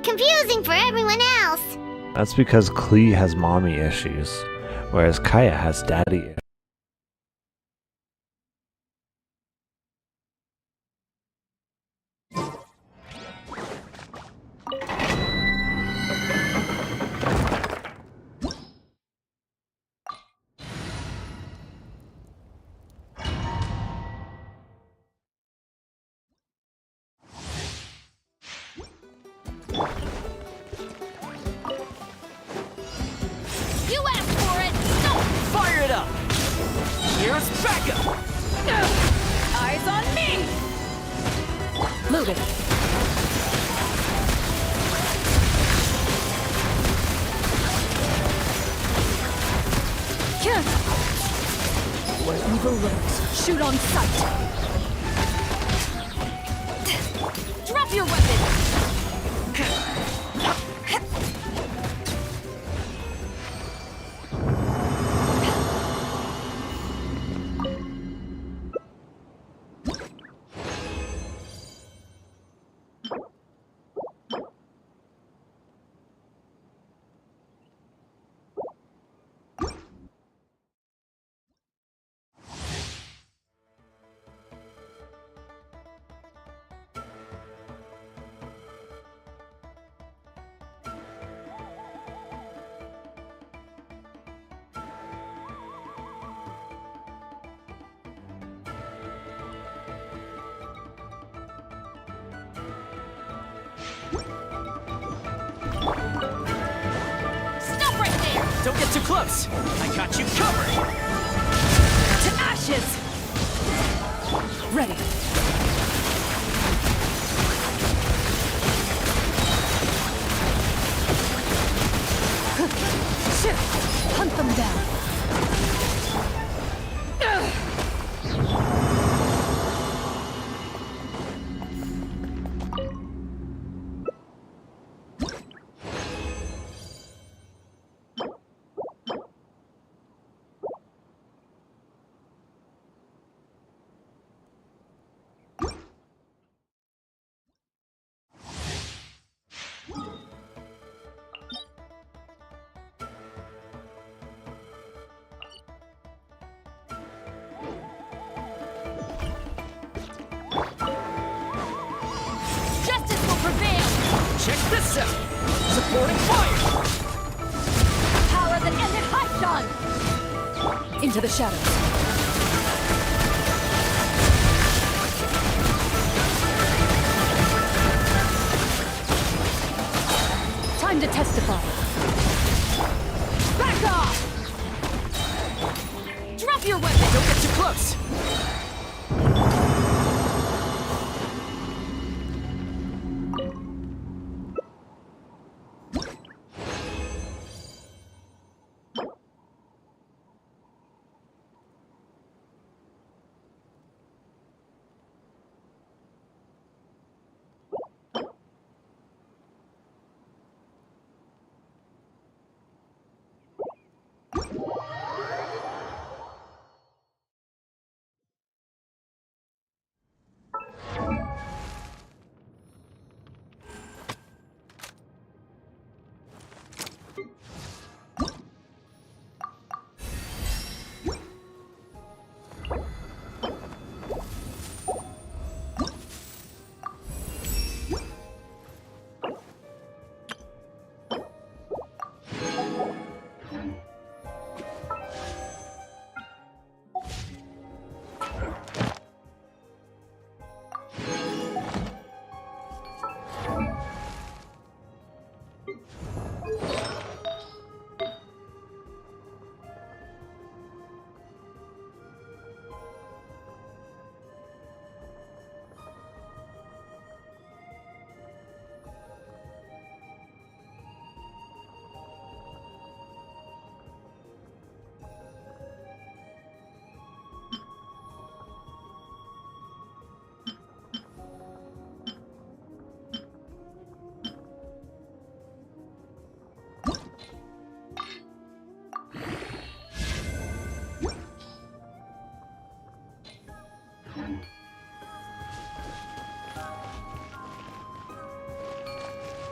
it confusing for everyone else. That's because Klee has mommy issues, whereas Kaya has daddy issues. You asked for it! No! Fire it up! Here's backup! Eyes on me! Move it. Where evil lurks, shoot on sight. Drop your weapon! Stop right there! Don't get too close! I got you covered! To ashes! Ready. Shit! Hunt them down. Justice will prevail! Check this out! Supporting fire! Power that ended Hydon! Into the shadows. Time to testify. Back off! Drop your weapon! Don't get too close!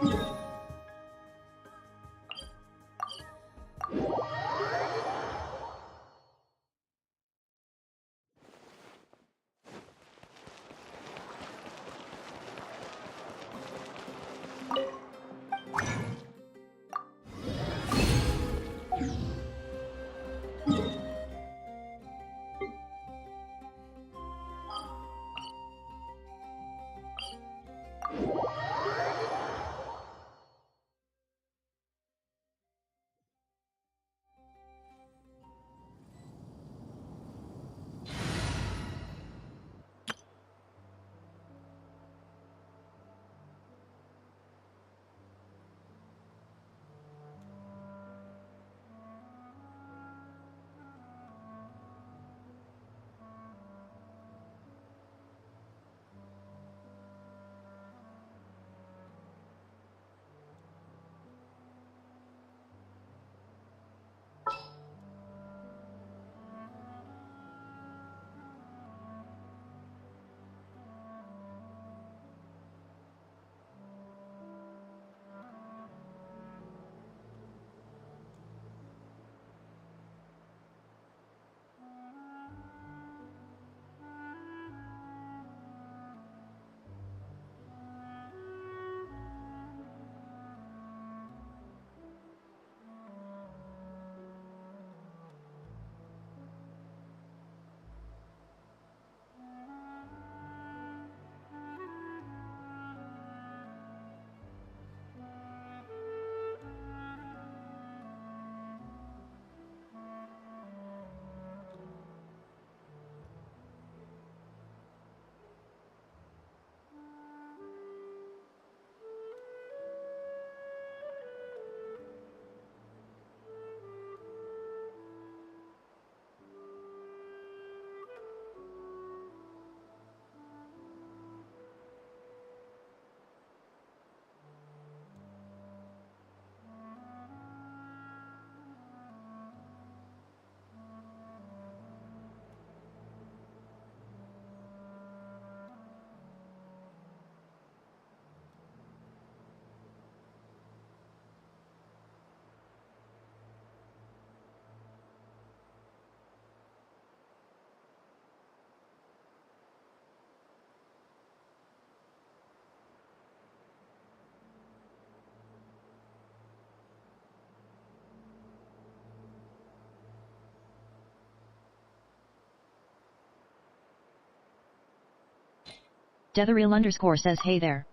Yeah. Deathreal_ says hey there.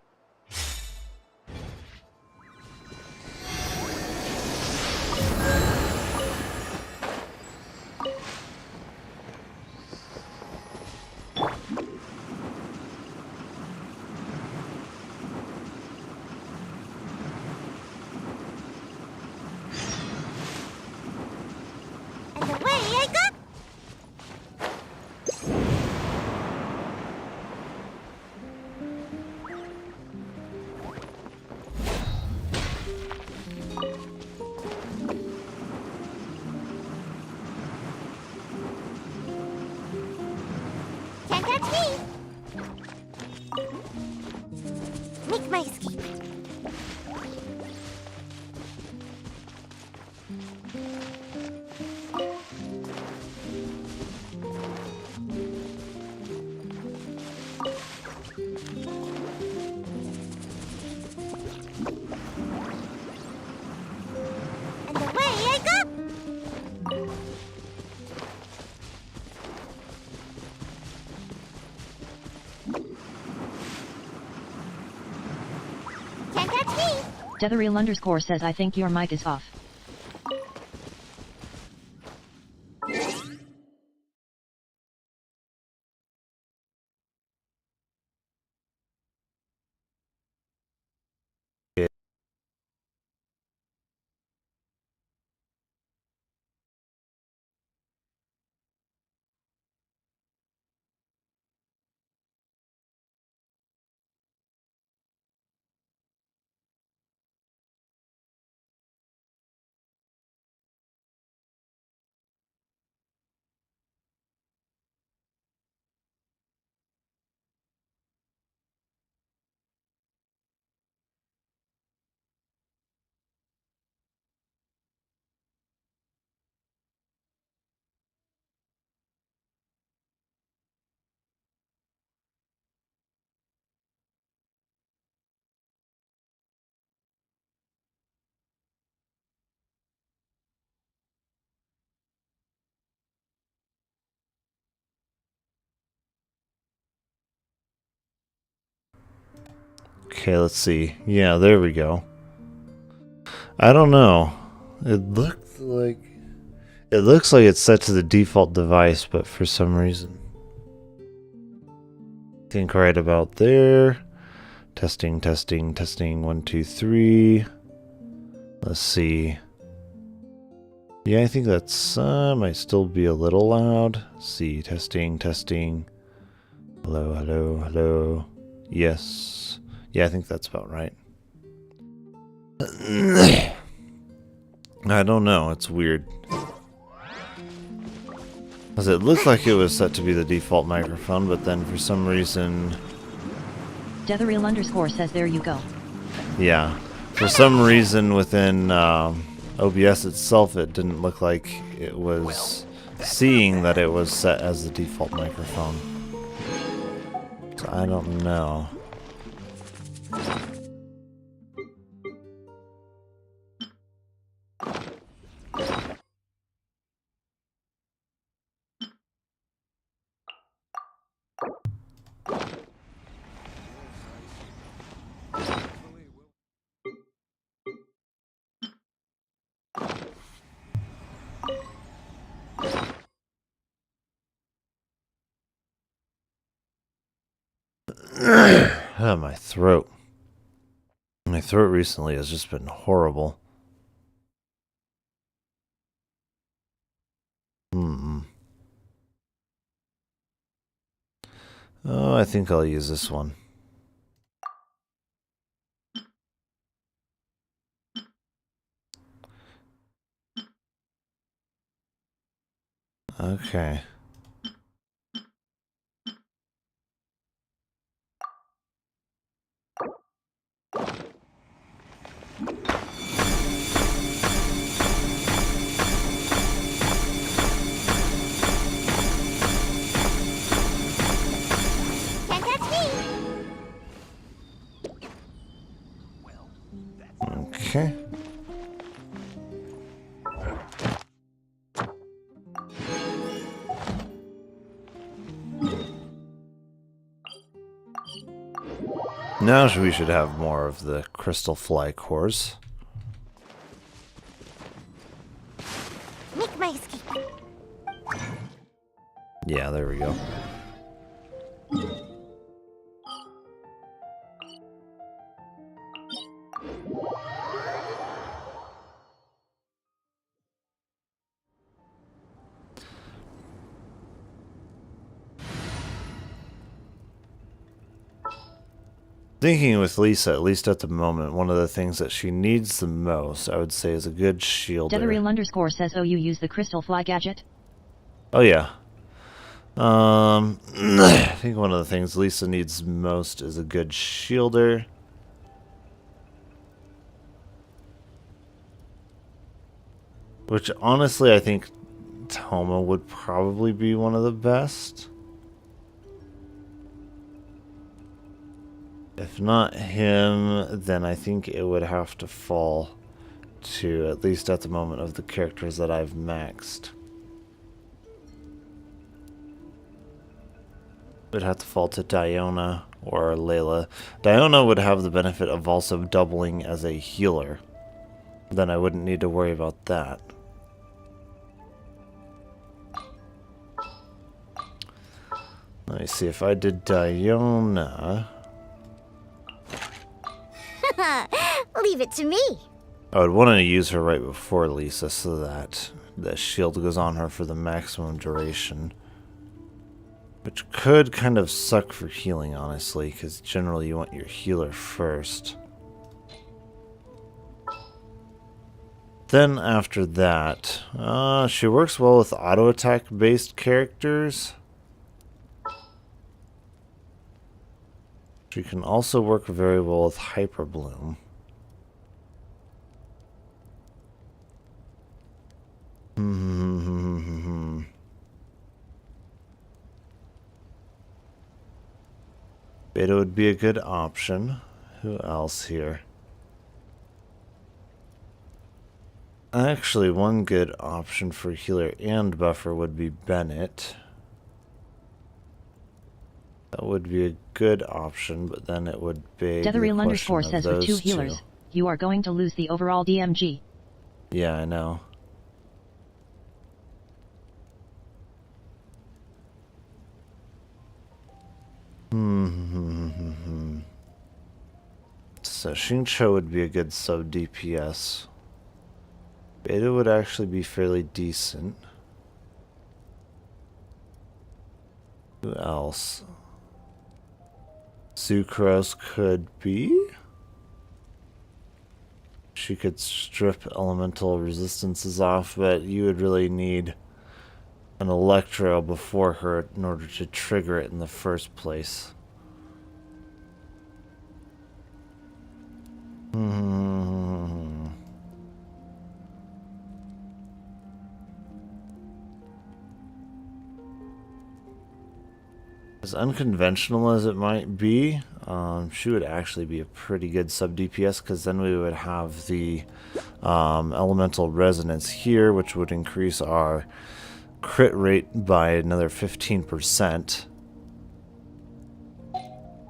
And away I go! Can't catch me! Make my escape. And away I go! Can't catch me! Deathreal_ says I think your mic is off. Okay, let's see. Yeah, there we go. I don't know. It looks like it's set to the default device, but for some reason. Think right about there. Testing, testing, testing. 1, 2, 3. Let's see. Yeah, I think that's might still be a little loud. Let's see, testing, testing. Hello, hello, hello. Yes. Yeah, I think that's about right. I don't know, it's weird. Because it looked like it was set to be the default microphone, but then for some reason... Deathreal_ says there you go. Yeah. For some reason within OBS itself, it didn't look like it was seeing that it was set as the default microphone. So I don't know. My throat. My throat recently has just been horrible. Oh, I think I'll use this one. Okay. Can't catch me! Okay. Now we should have more of the crystal fly cores. Make my escape. Yeah, there we go. Thinking with Lisa, at least at the moment, one of the things that she needs the most, I would say, is a good shielder. Dethereal_ says, oh, you use the crystal fly gadget? Oh, yeah. I think one of the things Lisa needs most is a good shielder. Which, honestly, I think Toma would probably be one of the best. If not him, then I think it would have to fall to, at least at the moment, of the characters that I've maxed. It would have to fall to Diona or Layla. Diona would have the benefit of also doubling as a healer. Then I wouldn't need to worry about that. Let me see, if I did Diona... Leave it to me. I would want to use her right before Lisa so that the shield goes on her for the maximum duration. Which could kind of suck for healing, honestly, because generally you want your healer first. Then after that, she works well with auto attack based characters. She can also work very well with Hyper Bloom. Beta would be a good option. Who else here? Actually, one good option for healer and buffer would be Bennett. That would be a good option, but then it would be Dethereal_ says, with 2 healers, you are going to lose the overall DMG. Yeah, I know. So Xingqiu would be a good sub DPS. Beta would actually be fairly decent. Who else? Sucrose could be. She could strip elemental resistances off, but you would really need an Electro before her in order to trigger it in the first place. As unconventional as it might be, she would actually be a pretty good sub DPS, because then we would have the elemental resonance here, which would increase our crit rate by another 15%.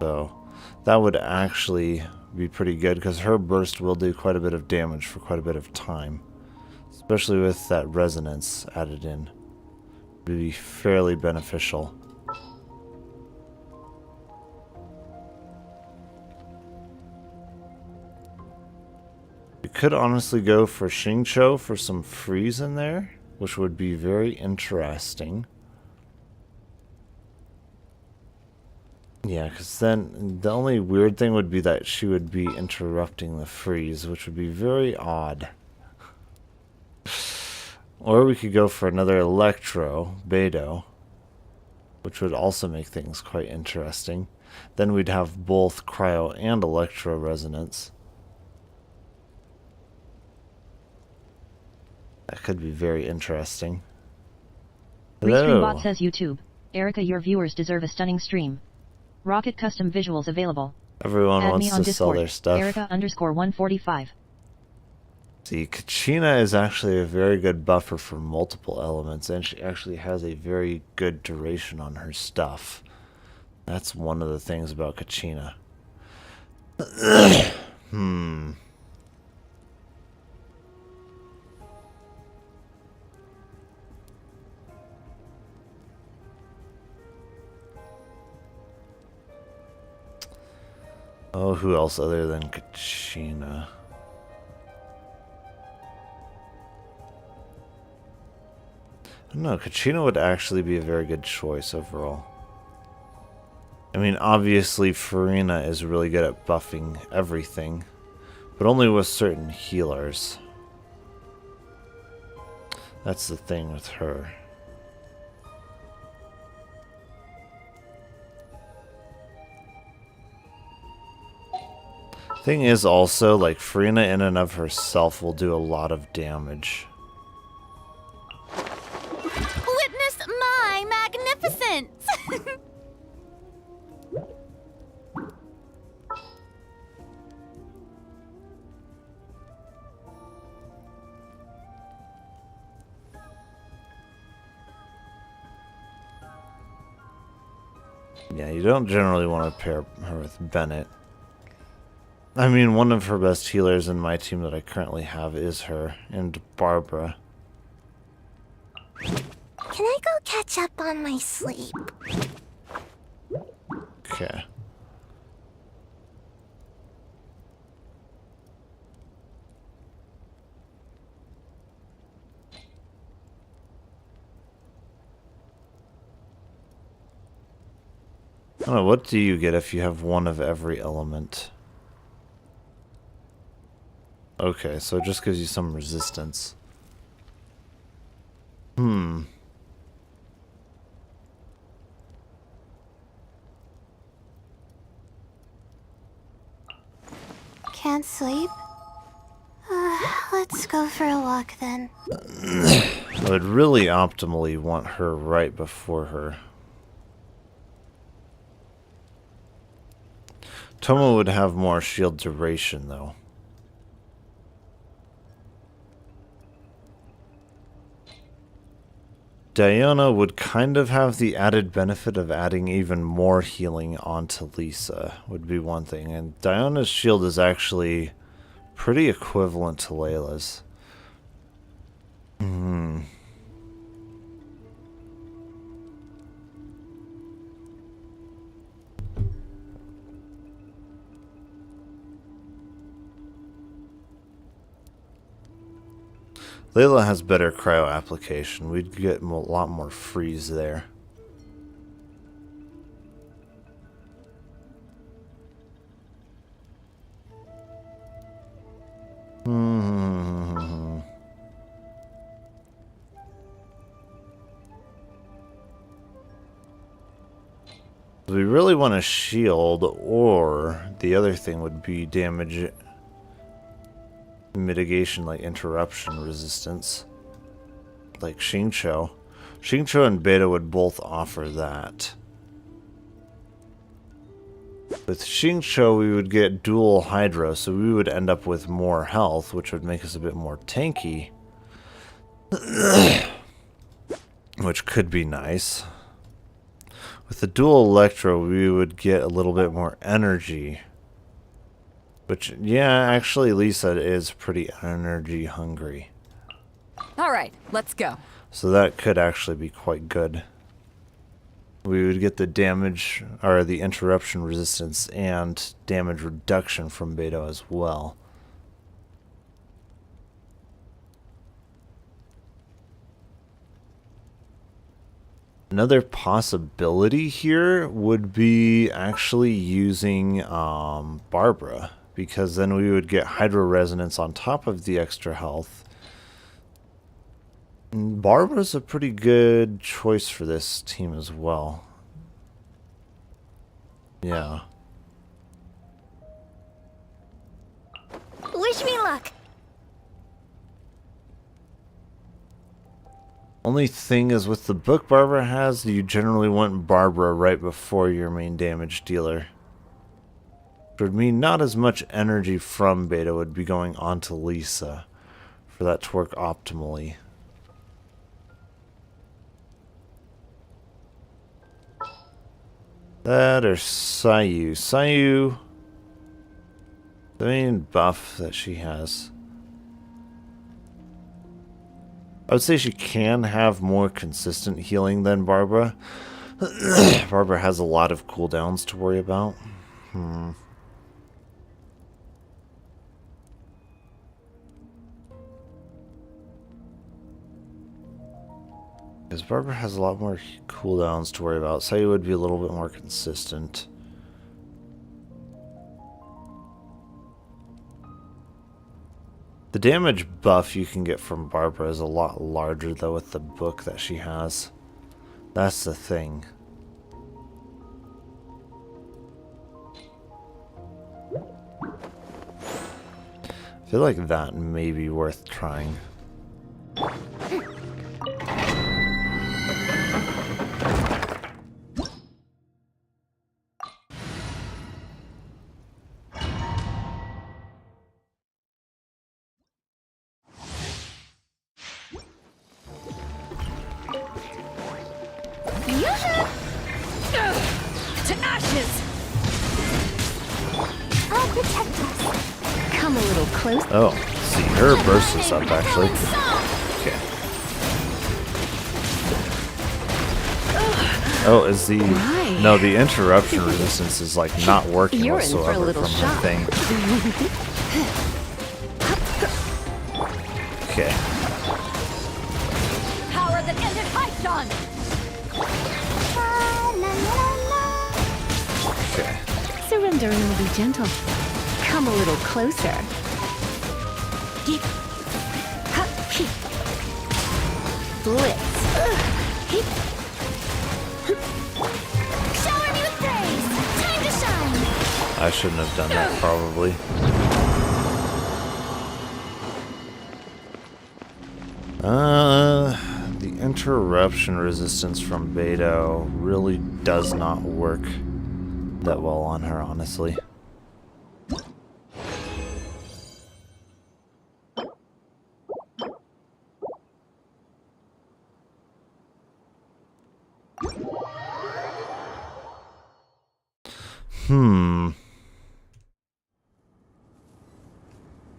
So that would actually be pretty good, because her burst will do quite a bit of damage for quite a bit of time, especially with that resonance added in. It would be fairly beneficial. You could honestly go for Xingqiu for some freeze in there, which would be very interesting. Yeah, because then the only weird thing would be that she would be interrupting the freeze, which would be very odd. Or we could go for another Electro, Beidou, which would also make things quite interesting. Then we'd have both Cryo and Electro Resonance. That could be very interesting. Hello. Restreambot says, YouTube, Erica, your viewers deserve a stunning stream. Rocket custom visuals available. Everyone Add wants me to on sell Discord, their stuff. Erica_145. See, Kachina is actually a very good buffer for multiple elements, and she actually has a very good duration on her stuff. That's one of the things about Kachina. Hmm. Oh, who else other than Kachina? I don't know, Kachina would actually be a very good choice overall. I mean, obviously Farina is really good at buffing everything, but only with certain healers. That's the thing with her. Thing is also, like, Farina in and of herself will do a lot of damage. Witness my magnificence! Yeah, you don't generally want to pair her with Bennett. I mean, one of her best healers in my team that I currently have is her, and Barbara. Can I go catch up on my sleep? Okay. I don't know, what do you get if you have one of every element? Okay, so it just gives you some resistance. Hmm. Can't sleep? Let's go for a walk then. I would really optimally want her right before her. Tomo would have more shield duration, though. Diana would kind of have the added benefit of adding even more healing onto Lisa, would be one thing. And Diana's shield is actually pretty equivalent to Layla's. Hmm. Layla has better cryo application. We'd get a lot more freeze there. We really want a shield, or the other thing would be damage mitigation, like interruption resistance, like Xingqiu. Xingqiu and Beta would both offer that. With Xingqiu, we would get dual Hydro, so we would end up with more health, which would make us a bit more tanky. Which could be nice. With the dual Electro, we would get a little bit more energy. Which, yeah, actually Lisa is pretty energy hungry. All right, let's go. So that could actually be quite good. We would get the damage, or the interruption resistance, and damage reduction from Beta as well. Another possibility here would be actually using Barbara, because then we would get Hydro Resonance on top of the extra health. And Barbara's a pretty good choice for this team as well. Yeah. Wish me luck. Only thing is, with the book Barbara has, you generally want Barbara right before your main damage dealer. It would mean not as much energy from Beta would be going on to Lisa for that to work optimally. That or Sayu. Sayu The main buff that she has. I would say she can have more consistent healing than Barbara. Barbara has a lot of cooldowns to worry about. Because Barbara has a lot more cooldowns to worry about. Sayu would be a little bit more consistent. The damage buff you can get from Barbara is a lot larger though with the book that she has. That's the thing. I feel like that may be worth trying. To ashes! I'll protect us. Come a little closer. Oh, see, her burst is up actually. Okay. Oh, is the no? The interruption resistance is like not working You're in for a whatsoever little from shock. the thing. Okay. Power that ended Hypton! Okay. Surrendering will be gentle. Come a little closer. Blitz. Shower me with praise. Time to shine. I shouldn't have done that probably. The interruption resistance from Beto really does not work that well on her, honestly.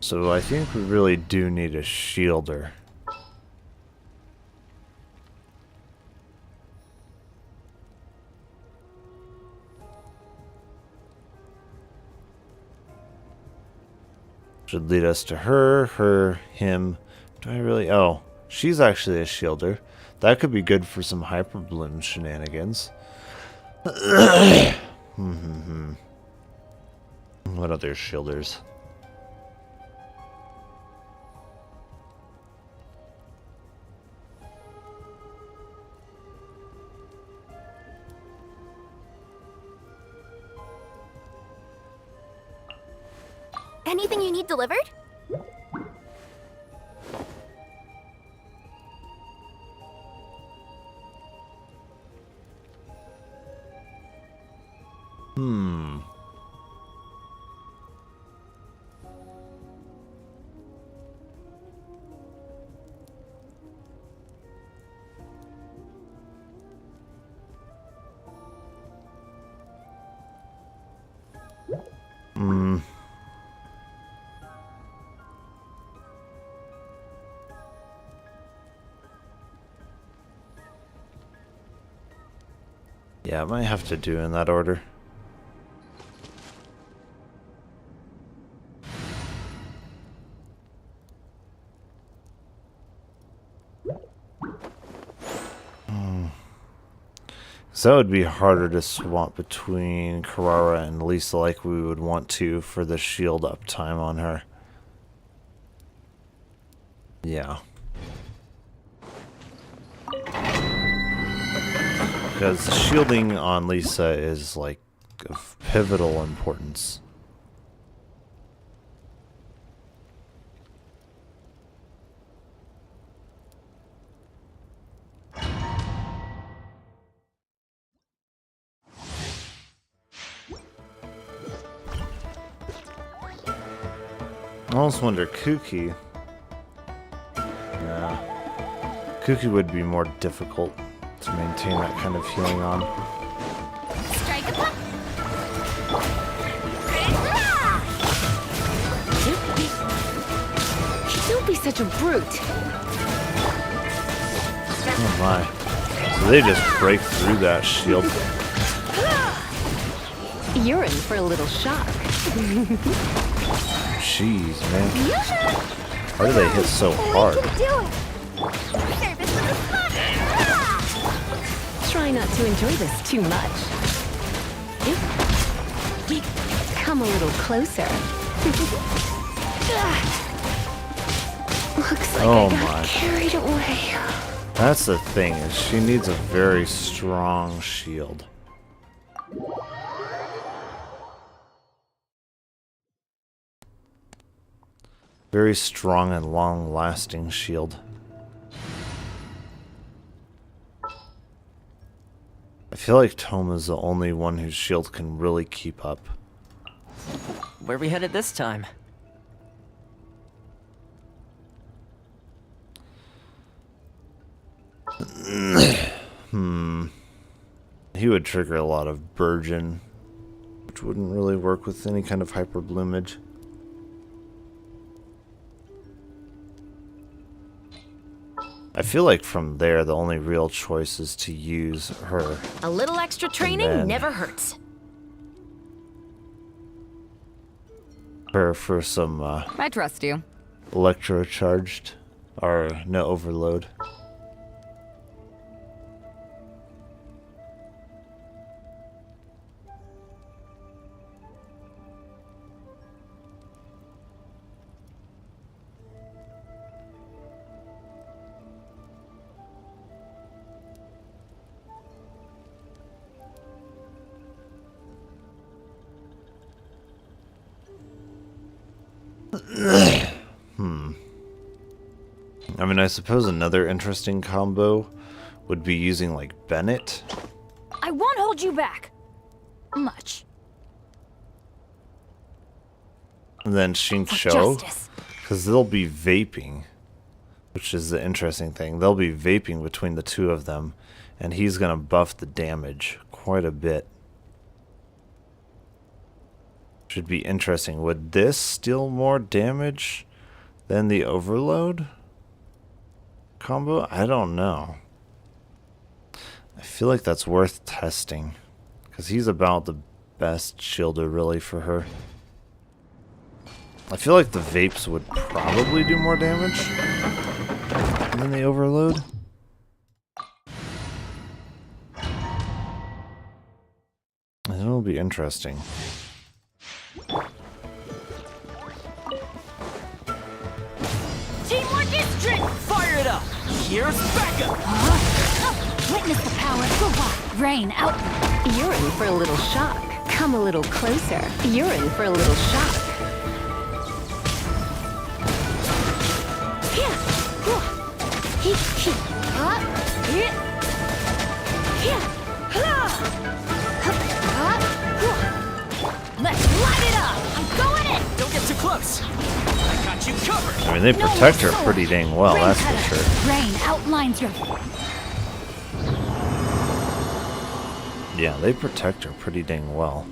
So I think we really do need a shielder. Should lead us to her, him. Do I really? Oh, she's actually a shielder. That could be good for some hyper bloom shenanigans. What other shielders? Anything you need delivered? Yeah, I might have to do in that order. So that would be harder to swap between Carrara and Lisa like we would want to for the shield uptime on her. Yeah. Because shielding on Lisa is like of pivotal importance. I almost wonder Kuki. Yeah. Kuki would be more difficult to maintain that kind of healing on. Strike a pop. be such a brute. Oh my. So they just break through that shield. You're in for a little shock. Jeez, man. Why do they hit so hard? Try not to enjoy this too much. Come a little closer. Looks like Oh I got my. carried away. That's the thing, is she needs a very strong shield. Very strong and long-lasting shield. I feel like Toma's the only one whose shield can really keep up. Where we headed this time? He would trigger a lot of Burgeon, which wouldn't really work with any kind of hyper bloomage. I feel like from there, the only real choice is to use her. A little extra training then- never hurts. Her for some I trust you. electrocharged, or no overload. I mean, I suppose another interesting combo would be using, like, Bennett. I won't hold you back. Much. And then For Xingqiu, justice. because they'll be vaping, which is the interesting thing. They'll be vaping between the two of them, and he's going to buff the damage quite a bit. Should be interesting. Would this deal more damage than the overload combo? I don't know. I feel like that's worth testing, because he's about the best shielder really for her. I feel like the vapes would probably do more damage than the overload. And it'll be interesting. Teamwork is strength. Fire it up! Here's backup! Witness the power of Guwa. Rain out. You're in for a little shock. Come a little closer. You're in for a little shock. Here. He. Here. Here. Let's light it up. I'm going in. Don't get too close! I got you covered! I mean, they protect her pretty dang well, Rain that's cutter. for sure. Rain outlines your. Yeah, they protect her pretty dang well.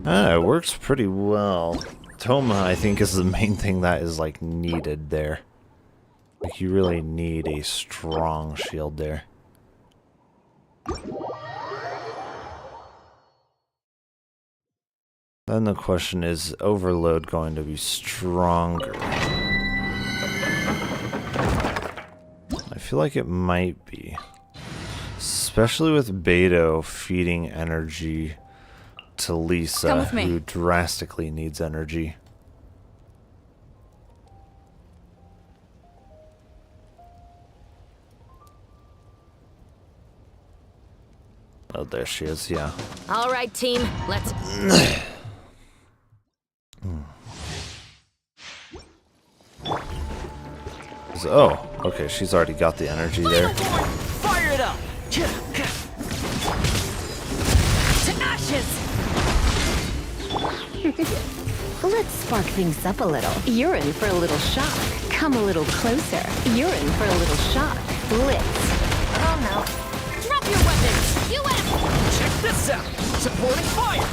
It works pretty well. Toma, I think, is the main thing that is, like, needed there. Like, you really need a strong shield there. Then the question is, overload going to be stronger? I feel like it might be. Especially with Beto feeding energy to Come Lisa, with me. who drastically needs energy. Oh, there she is, yeah. All right, team. Let's. Oh, okay, she's already got the energy there. Fire it up! To ashes. Let's spark things up a little. You're in for a little shock. Come a little closer. You're in for a little shock. Blitz. Oh no. Drop your weapons. US. Check this out! Supporting fire!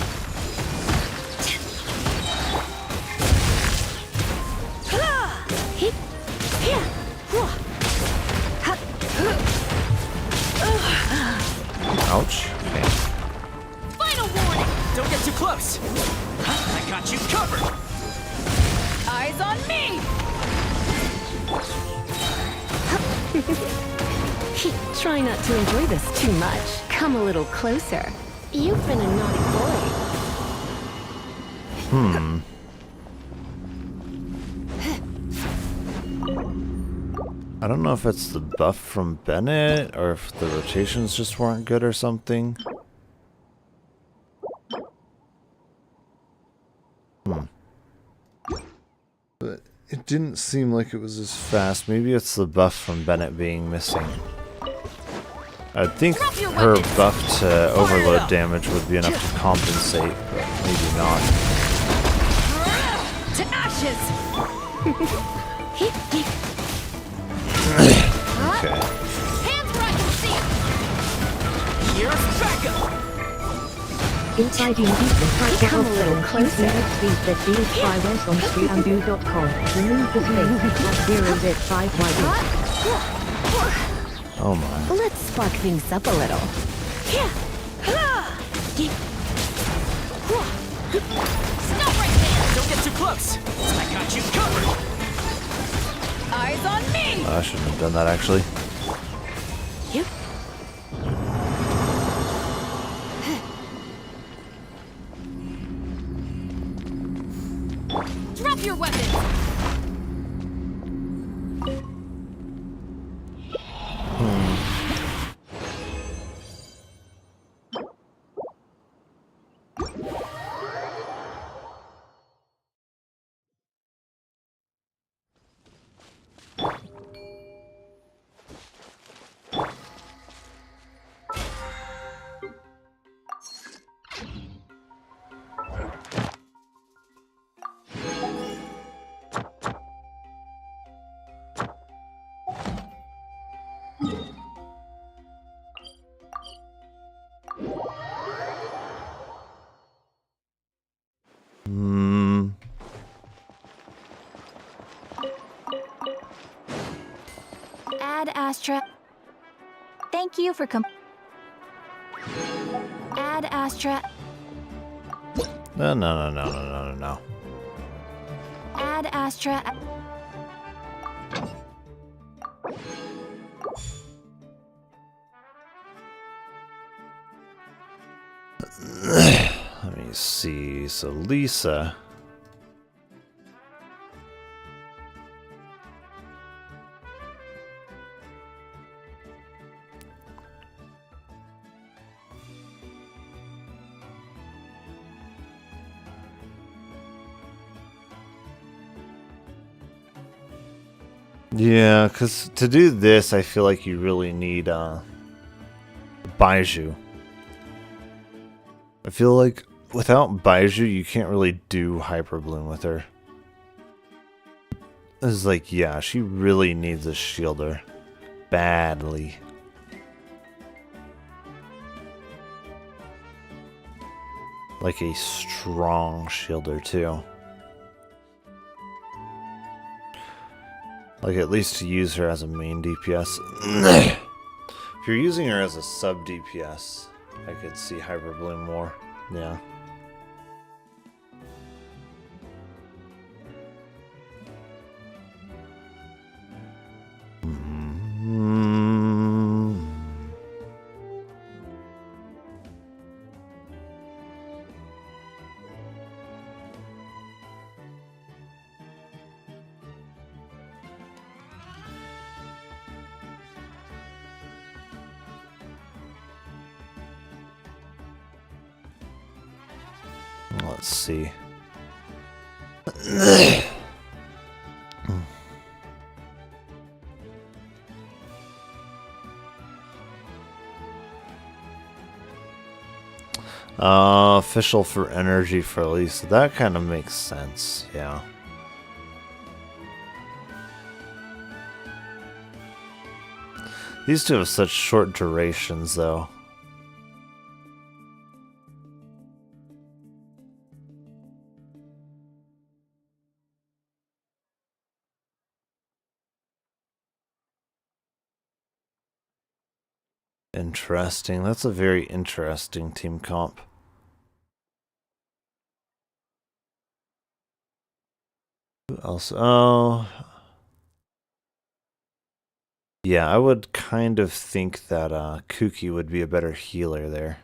Don't get too close! I got you covered! Eyes on me! Try not to enjoy this too much. Come a little closer. You've been a naughty boy. I don't know if it's the buff from Bennett or if the rotations just weren't good or something. But it didn't seem like it was as fast. Maybe it's the buff from Bennett being missing. I'd think her buff to overload damage would be enough to compensate, but maybe not. To ashes! Okay. Hands where I can see! Here's backup! Inside you the Come a little closer. bamboo.com. Remove the space at 0.5 wide. Oh my. Let's spark things up a little. Stop right there! Don't get too close! I got you covered! Eyes on me! I shouldn't have done that actually. Drop your weapon! Ad Astra. Thank you for Ad Astra. No. Ad Astra. Let me see. So Lisa. Yeah, because to do this, I feel like you really need Baiju. I feel like without Baiju, you can't really do Hyper Bloom with her. It's like, yeah, she really needs a shielder. Badly. Like a strong shielder, too. Like, at least to use her as a main DPS. If you're using her as a sub DPS, I could see Hyper Bloom more. Yeah. Let's see. Official for energy for Lisa. That kind of makes sense, yeah. These two have such short durations, though. Interesting. That's a very interesting team comp. Who else? Oh. Yeah, I would kind of think that Kuki would be a better healer there.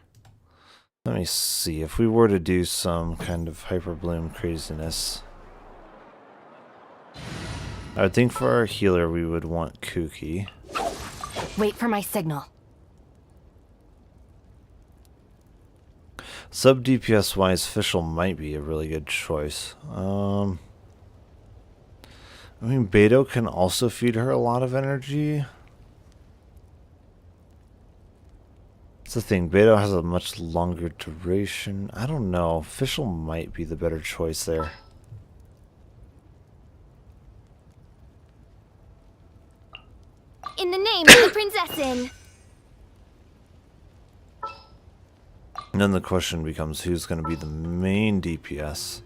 Let me see. If we were to do some kind of Hyper Bloom craziness, I would think for our healer we would want Kuki. Wait for my signal. Sub DPS wise, Fischl might be a really good choice. I mean, Beto can also feed her a lot of energy. That's the thing, Beto has a much longer duration. I don't know. Fischl might be the better choice there. In the name of the Prinzessin! And then the question becomes who's going to be the main DPS.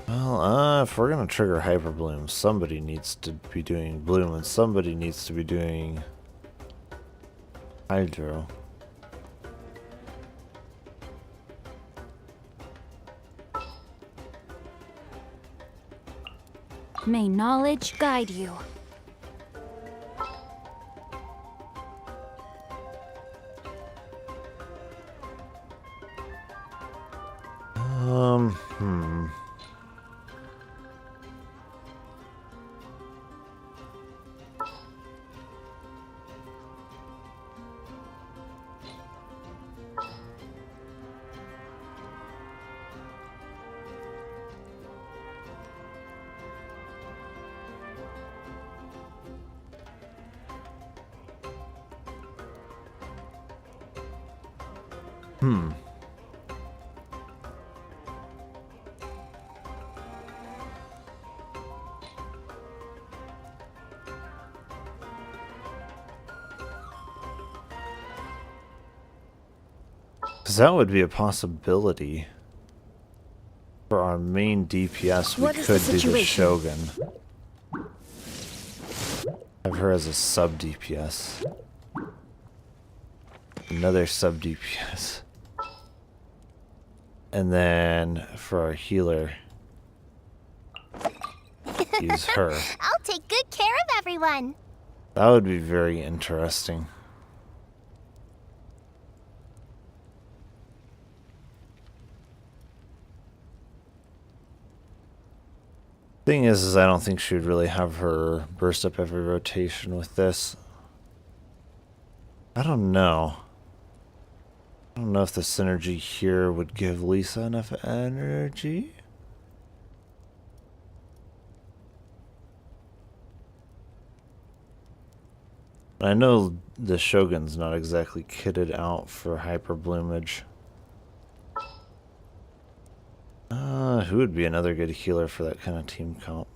Well, if we're going to trigger Hyper Bloom, somebody needs to be doing Bloom and somebody needs to be doing Hydro. May knowledge guide you. Hmm. Because that would be a possibility. For our main DPS, we could do the Shogun. Have her as a sub DPS. Another sub DPS. And then for our healer, use her. I'll take good care of everyone. That would be very interesting. Thing is I don't think she would really have her burst up every rotation with this. I don't know. I don't know if the synergy here would give Lisa enough energy. I know the Shogun's not exactly kitted out for hyper bloomage. Who would be another good healer for that kind of team comp?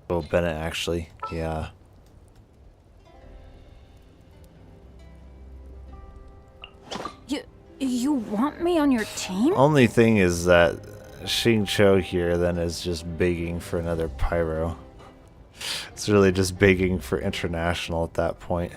Oh, Bennett actually, yeah. You want me on your team? Only thing is that Xing Cho here then is just begging for another pyro. It's really just begging for international at that point.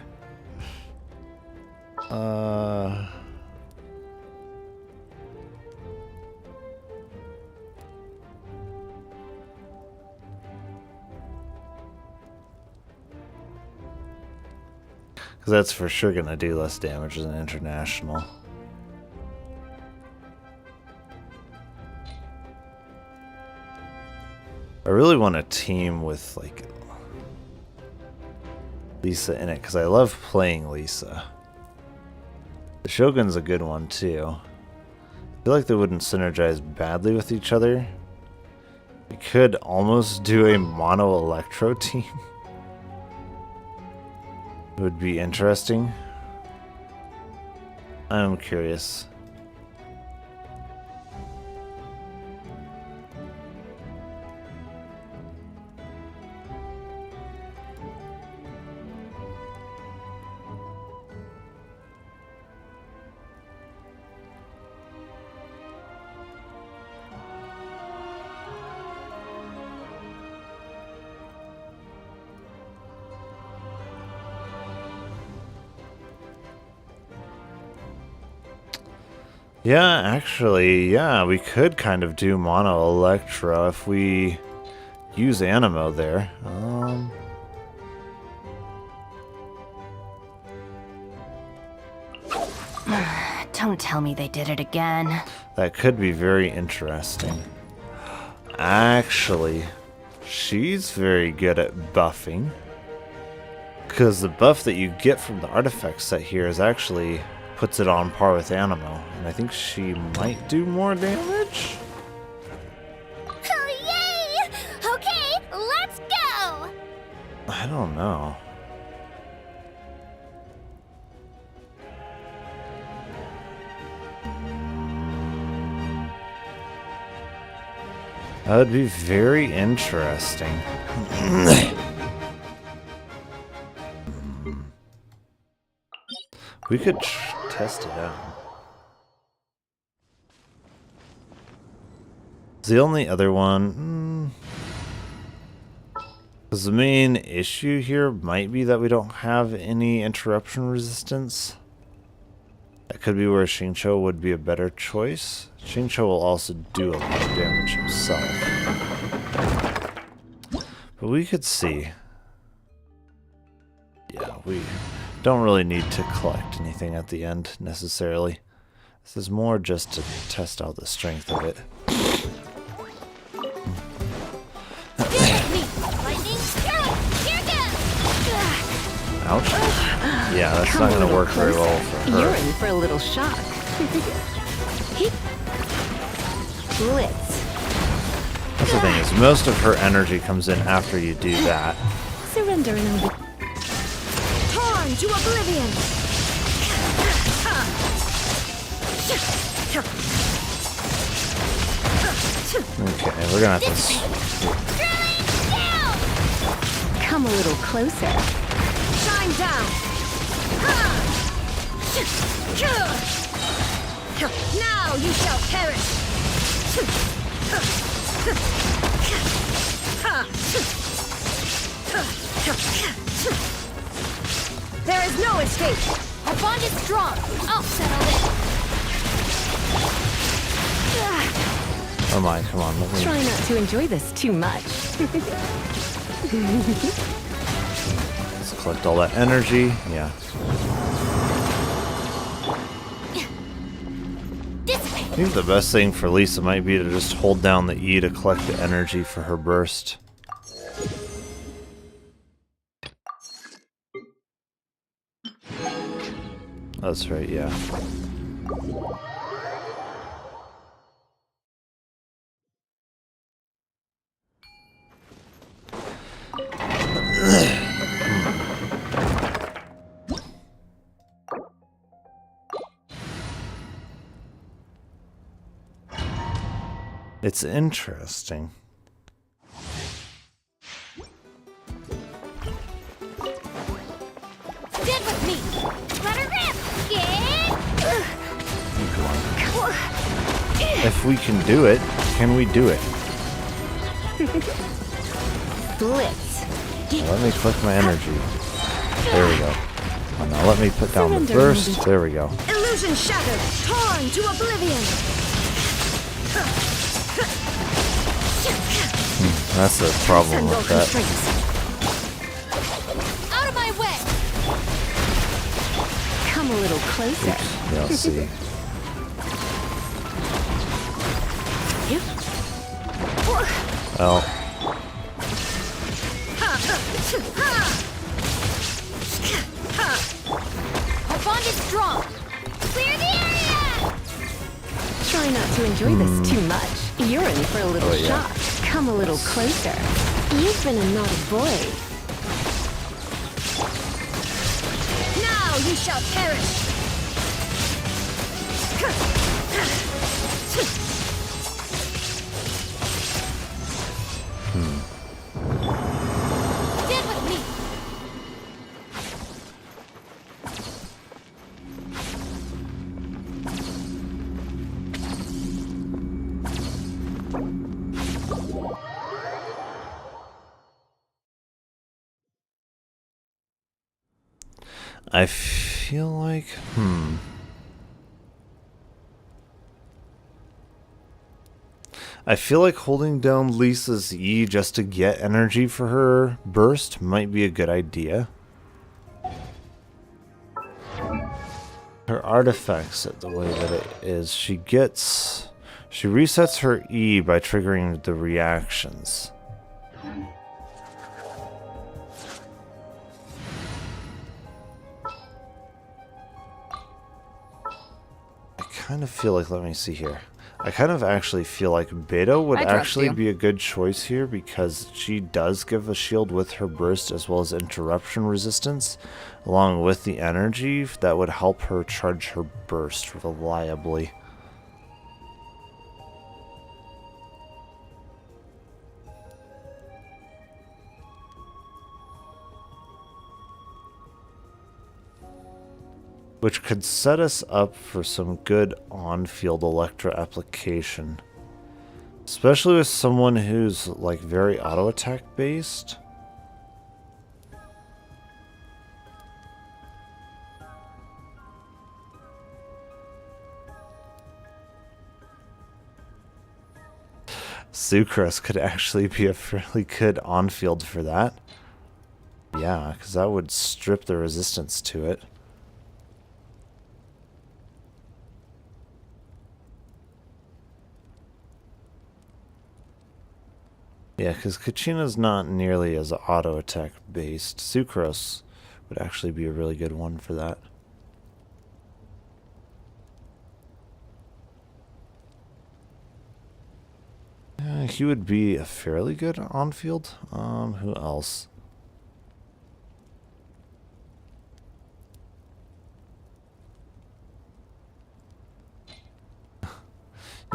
Because that's for sure going to do less damage than international. I really want a team with, like, Lisa in it, because I love playing Lisa. The Shogun's a good one, too. I feel like they wouldn't synergize badly with each other. We could almost do a mono Electro team. It would be interesting. I'm curious. Yeah, actually, yeah, we could kind of do Mono Electro if we use Animo there. Don't tell me they did it again. That could be very interesting. Actually, she's very good at buffing. Because the buff that you get from the artifact set here is actually puts it on par with Animo. And I think she might do more damage? Oh, yay! Okay, let's go! I don't know. That would be very interesting. We could test it out. The only other one... Because the main issue here might be that we don't have any interruption resistance. That could be where Xingqiu would be a better choice. Xingqiu will also do a lot of damage himself. But we could see. Yeah, we don't really need to collect anything at the end, necessarily. This is more just to test out the strength of it. Ouch. Yeah, that's not going to work very well for her. You're in for a little shock. Blitz. That's the thing is, most of her energy comes in after you do that. Surrender and I'll be... Torn to oblivion! Okay, we're gonna have to... Come a little closer. Shine down! Now you shall perish! There is no escape! Our bond is strong! I'll settle it! Oh my, come on, let me... Try not to enjoy this too much. Let's collect all that energy. Yeah. I think the best thing for Lisa might be to just hold down the E to collect the energy for her burst. That's right, yeah. It's interesting. Stand with me! Let her rip! Come on. If we can do it, can we do it? Blitz. Now let me collect my energy. There we go. Oh, now let me put down the burst. There we go. Illusion shattered! Torn to oblivion! That's the problem with that. Out of my way! Come a little closer. Yeah, I'll see. Well, Our bond is strong! Clear the area! Try not to enjoy this too much. You're in for a little Oh, yeah. shock. Come a little closer. You've been a naughty boy. Now you shall perish! Stand with me! I feel like, I feel like holding down Lisa's E just to get energy for her burst might be a good idea. Her artifacts, the way that it is, she resets her E by triggering the reactions. I kind of feel like, let me see here. I kind of actually feel like Beto would actually be a good choice here because she does give a shield with her burst as well as interruption resistance, along with the energy that would help her charge her burst reliably. Which could set us up for some good on-field Electra application. Especially with someone who's like very auto-attack based. Sucrose could actually be a fairly good on-field for that. Yeah, because that would strip the resistance to it. Yeah, because Kachina's not nearly as auto-attack based. Sucrose would actually be a really good one for that. He would be a fairly good on-field. Who else?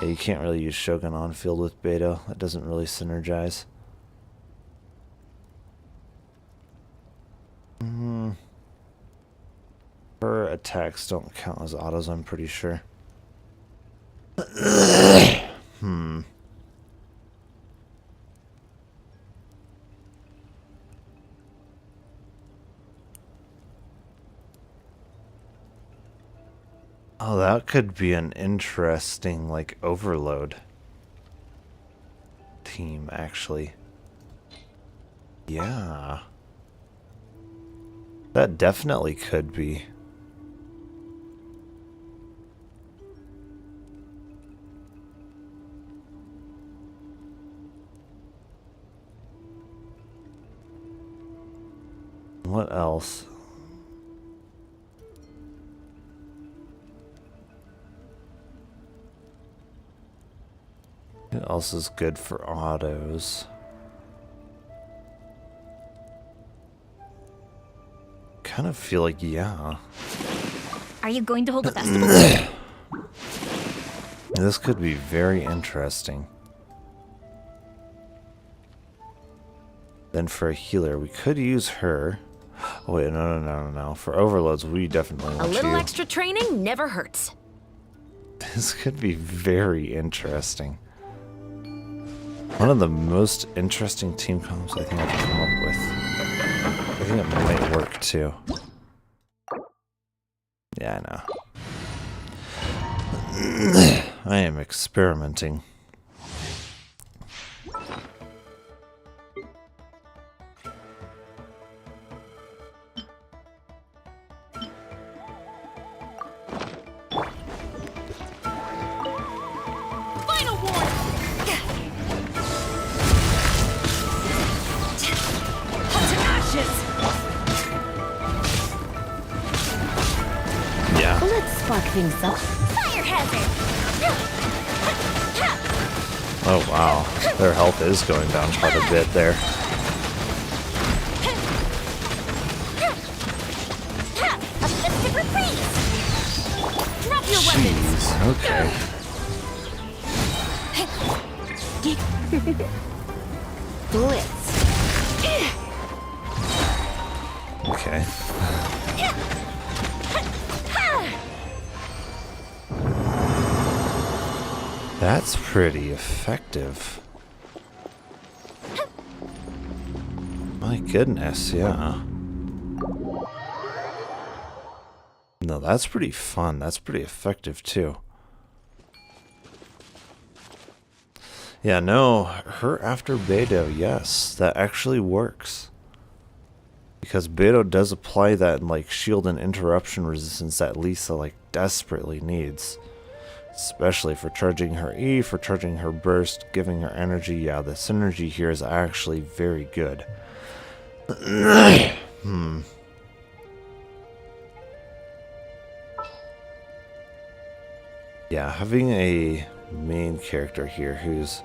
Yeah, you can't really use Shogun on field with Beto. That doesn't really synergize. Her attacks don't count as autos, I'm pretty sure. Oh, that could be an interesting, like, overload team, actually. Yeah. That definitely could be. What else? What else is good for autos? Kind of feel like, yeah. Are you going to hold a festival? This could be very interesting. Then for a healer, we could use her. Oh wait, no. For overloads, we definitely want A little you. extra training never hurts. This could be very interesting. One of the most interesting team combos I think I've come up with. I think it might work too. Yeah, I know. I am experimenting. Final warning! Cut to ashes! Yeah. Let's spark things up. Fire hazard! Oh wow. Their health is going down quite a bit there. A mystic reprise! Drop your weapons! Jeez, okay. Blitz. Okay. That's pretty effective. My goodness, yeah. No, that's pretty fun. That's pretty effective too. Yeah, no, her after Beidou, yes, that actually works. Because Beidou does apply that like shield and interruption resistance that Lisa like desperately needs. Especially for charging her E, for charging her burst, giving her energy. Yeah, the synergy here is actually very good. Yeah, having a main character here who's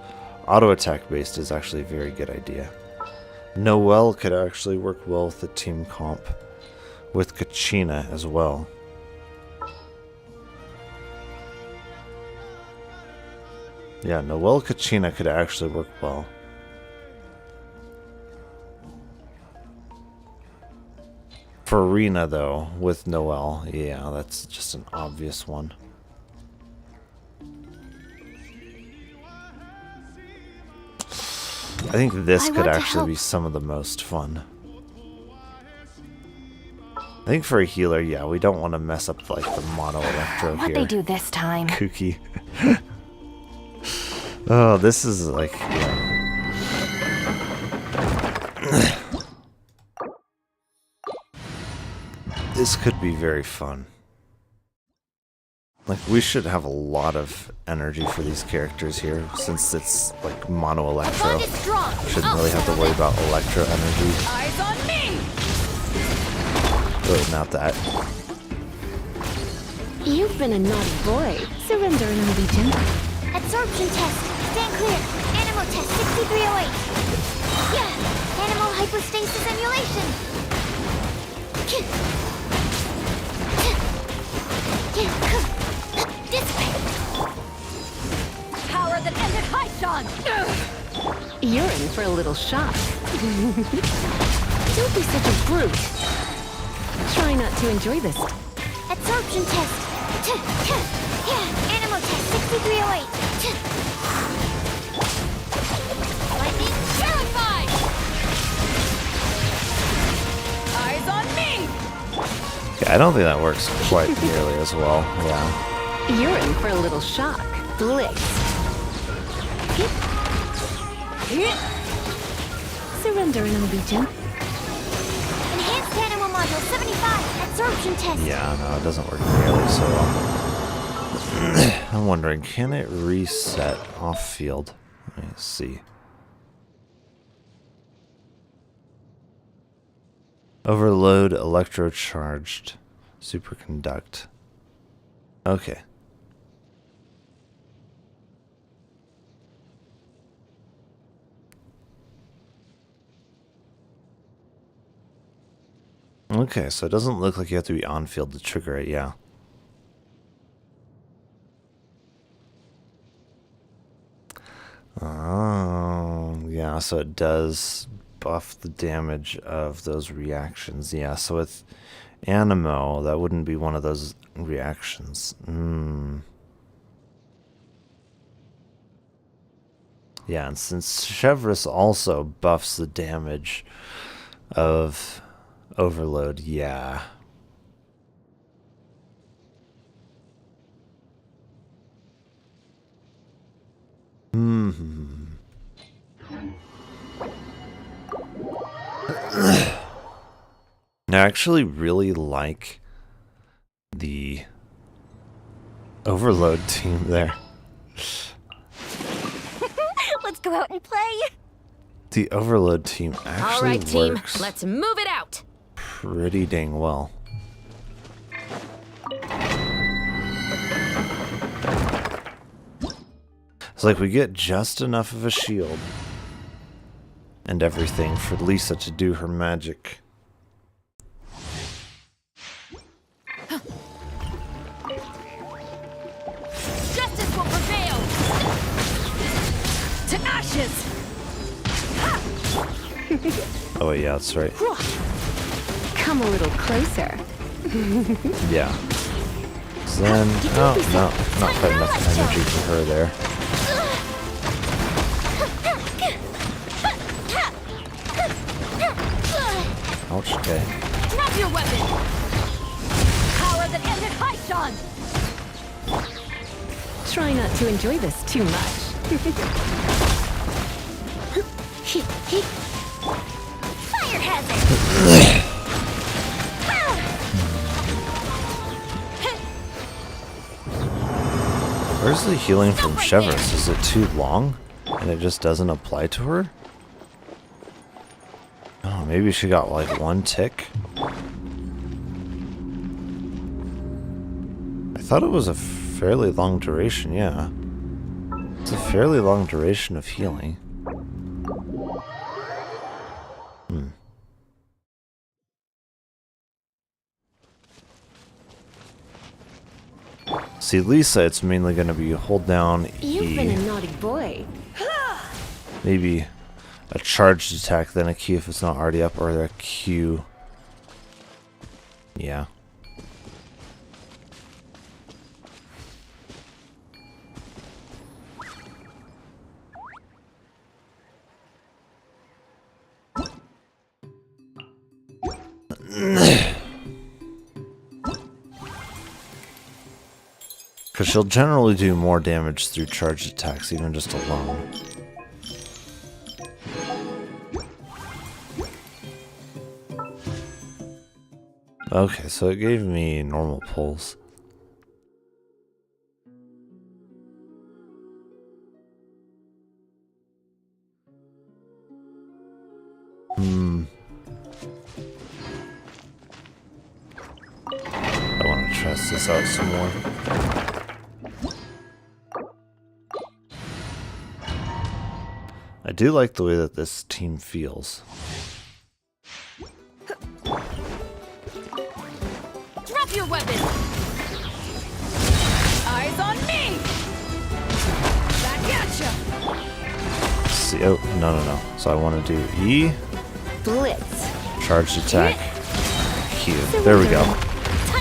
auto attack based is actually a very good idea. Noelle could actually work well with the team comp with Kachina as well. Yeah, Noelle Kachina could actually work well. For Arena though, with Noelle, yeah, that's just an obvious one. I think this could actually be some of the most fun. I think for a healer, yeah, we don't want to mess up like the mono electro here. What'd they do this time? Kooky. Oh, this is like, yeah. This could be very fun. Like, we should have a lot of energy for these characters here, since it's like mono electro. Shouldn't really have to worry about electro energy. Eyes on me! Really, not that. You've been a naughty boy. Surrender and I'll be gentle. Absorption test. Stand clear. Animal test 6308. Yeah. Animal hypostasis emulation. Dissipate. Power that ended Haishan. You're in for a little shock. Don't be such a brute. Try not to enjoy this. Absorption test. Yeah. Animal test 6308. Lightning terrified. Eyes on me. Yeah, I don't think that works quite nearly as well. Yeah. You're in for a little shock. Blitz. Surrender and I'll be gentle. Enhanced animal module 75. Absorption test. Yeah, no, it doesn't work nearly so well. I'm wondering, can it reset off field? Let me see. Overload electrocharged superconduct. Okay. Okay, so it doesn't look like you have to be on field to trigger it, yeah. Oh, yeah, so it does buff the damage of those reactions. Yeah, so with Animo, that wouldn't be one of those reactions. Yeah, and since Chevreuse also buffs the damage of Overload, yeah. I actually really like the Overload team there. Let's go out and play. The Overload team actually All right, team. works Let's move it out. pretty dang well. It's like we get just enough of a shield and everything for Lisa to do her magic. Justice will prevail. To ashes. Oh yeah, that's right. Come a little closer. Yeah. Zen. Oh, no, not quite enough energy for her there. Ouch, okay. Drop your weapon. Power that ended Haishan. Try not to enjoy this too much. Fire hazard! Where's the healing from Chevros? Is it too long? And it just doesn't apply to her? Oh, maybe she got like one tick? I thought it was a fairly long duration, yeah. It's a fairly long duration of healing. See, Lisa, it's mainly going to be hold down You've been E, a naughty boy. maybe a charged attack, then a Q if it's not already up, or a Q. Yeah. Because she'll generally do more damage through charged attacks, even just alone. Okay, so it gave me normal pulls. I want to test this out some more. I do like the way that this team feels. Drop your weapon! Eyes on me! Back at ya! See, oh, no. So I want to do E, Blitz. charged attack, Q. There we go. Time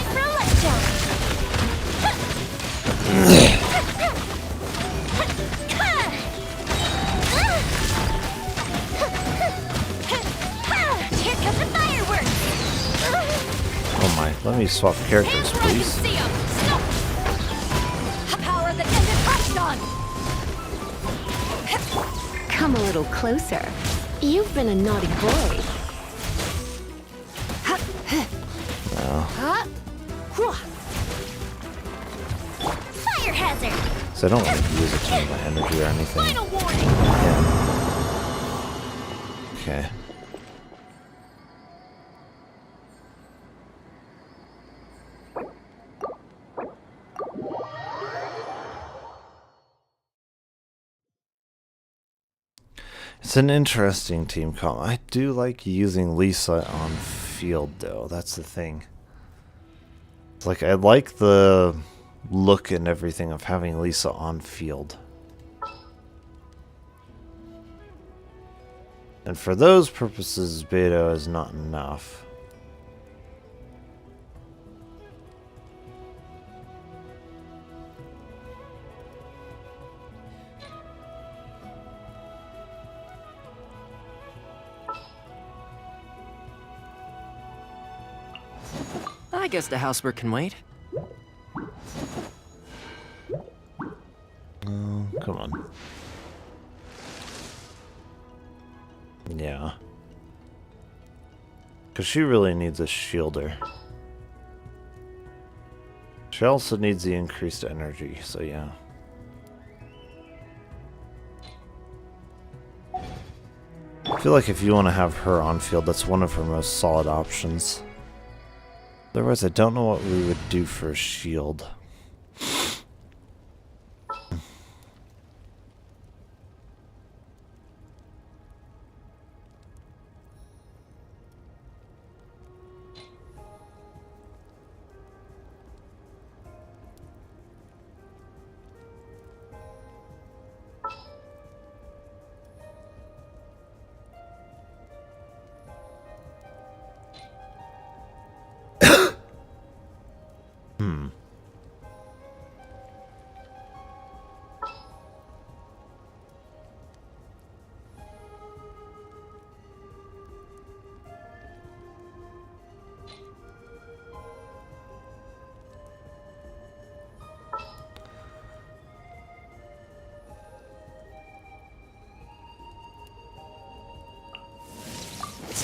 for a letdown! Here comes the fireworks! Oh my, let me swap characters, please. See 'em! Stop! A power that ended touched on! Come a little closer. You've been a naughty boy. Fire hazard! So I don't want to use a ton of my energy or anything. Final warning! Okay. It's an interesting team comp. I do like using Lisa on field, though. That's the thing. It's like, I like the look and everything of having Lisa on field. And for those purposes, Beto is not enough. I guess the housework can wait. Oh, come on. Yeah. Because she really needs a shielder. She also needs the increased energy, so yeah. I feel like if you want to have her on field, that's one of her most solid options. Otherwise, I don't know what we would do for a shield.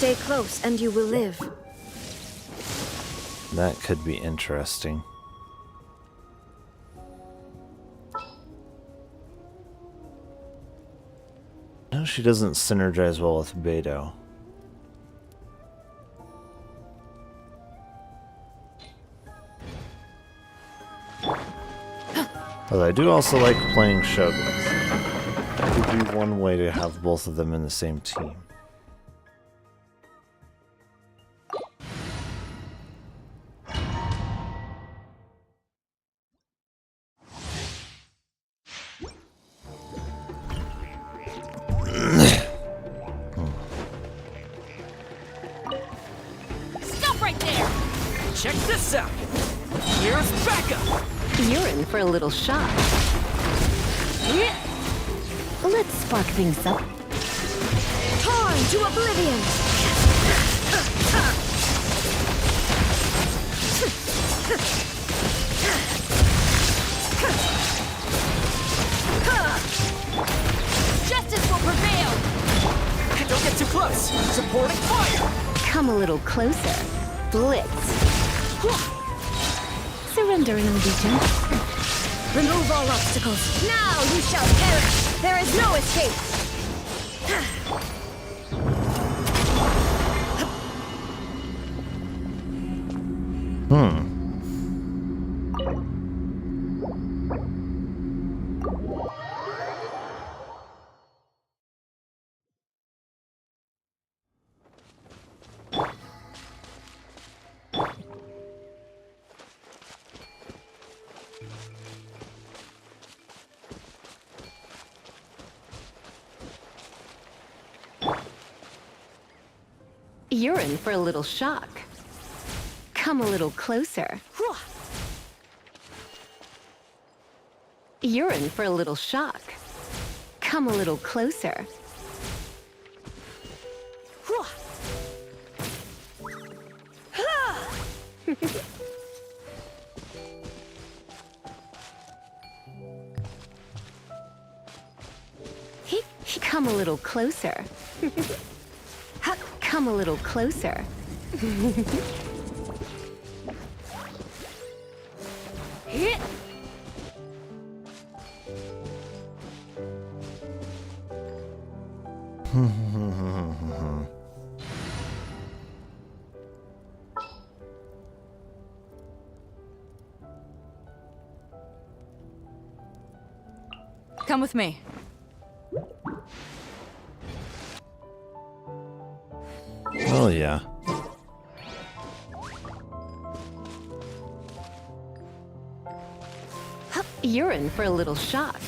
Stay close and you will live. That could be interesting. No, she doesn't synergize well with Beto. But I do also like playing Shoguns. That would be one way to have both of them in the same team. Stop right there! Check this out! Here's backup! You're in for a little shock. Let's spark things up. Torn to oblivion! Justice will prevail! Don't get too close! Supporting fire! Come a little closer. Blitz. Surrender and allegiance. Remove all obstacles. Now you shall perish. There is no escape. You're in for a little shock. Come a little closer. You're in for a little shock. Come a little closer. Come a little closer. Come a little closer. Come with me. Oh yeah. You're in for a little shock.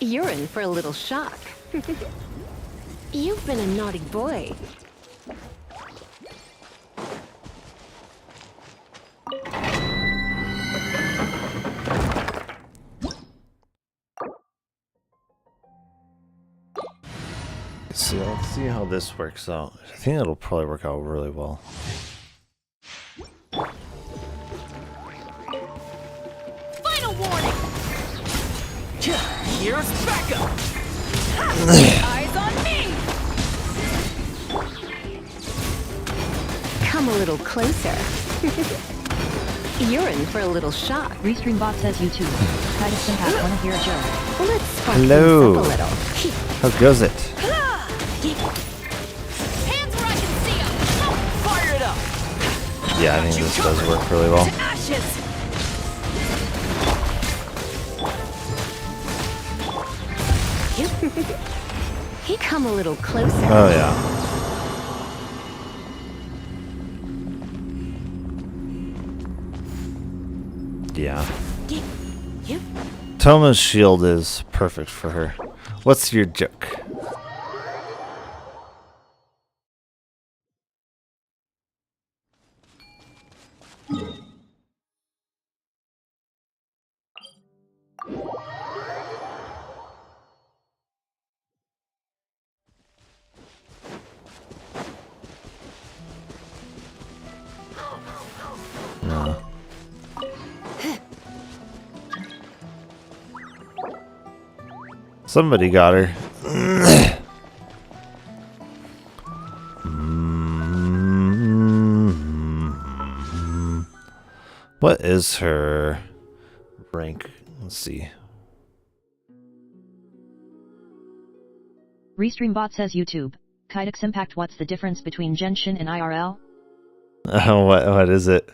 You're in for a little shock. You've been a naughty boy. See, let's see how this works out. I think it'll probably work out really well. Final warning! Here's backup! Eyes on me! Come a little closer. You're in for a little shock. Restream bot says you too. Titus Impact, wanna hear a joke? Let's spark Hello. things up a little. How goes it? Hands where I can see 'em! Fire it up! Yeah, I think this does work really well. Ashes! Come a little closer. Oh yeah. Yeah. Toma's shield is perfect for her. What's your joke? No. Somebody got her. What is her rank? Let's see. Restreambot says YouTube. Kydex Impact, what's the difference between Genshin and IRL? What is it?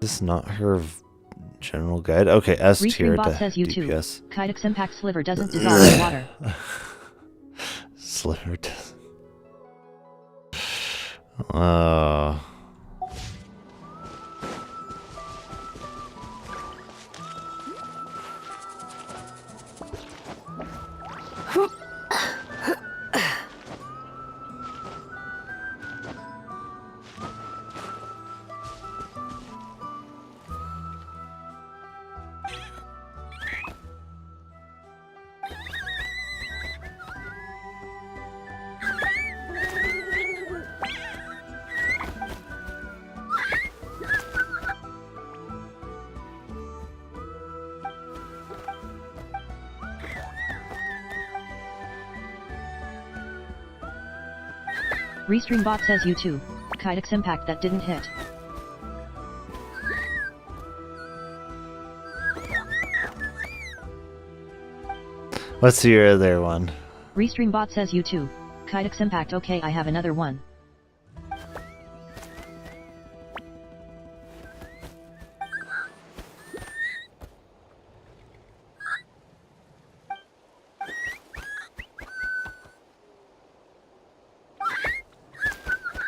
Is this not her general guide? Okay, S tier to Restreambot says YouTube. DPS. Kydex Impact sliver doesn't dissolve in water. Sliver doesn't. Restreambot says YouTube. Kydex Impact, that didn't hit. What's your other one? Restreambot says YouTube. Kydex Impact, okay, I have another one.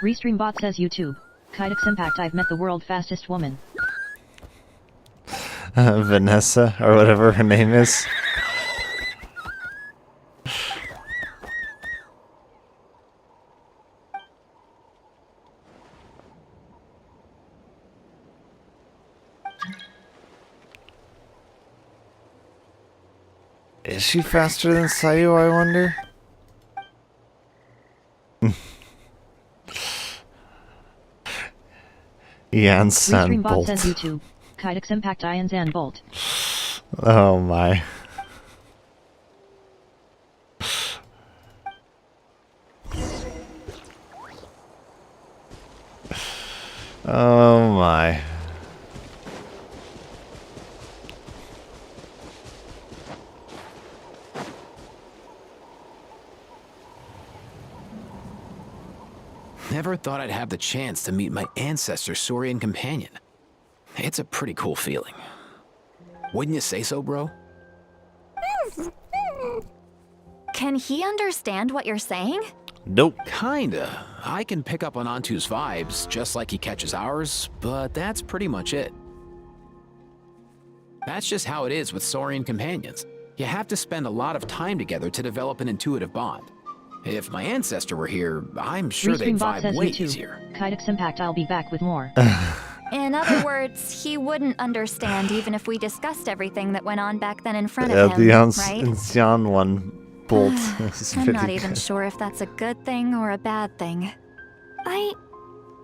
Restreambot says YouTube. Kydex Impact, I've met the world fastest woman. Vanessa, or whatever her name is. Is she faster than Sayu, I wonder? Ian San Restreambot says Bolt. YouTube. Kydex Impact, Ian Zan Bolt. Oh my. Oh my. Never thought I'd have the chance to meet my ancestor Saurian companion. It's a pretty cool feeling. Wouldn't you say so, bro? Can he understand what you're saying? Nope. Kinda. I can pick up on Antu's vibes, just like he catches ours, but that's pretty much it. That's just how it is with Saurian companions. You have to spend a lot of time together to develop an intuitive bond. If my ancestor were here, I'm sure they'd Restreambot vibe says way YouTube. easier. Kydex Impact, I'll be back with more. In other words, he wouldn't understand even if we discussed everything that went on back then in front Yeah, of him, the right? ancien one bolt is I'm pretty not even good. sure if that's a good thing or a bad thing. I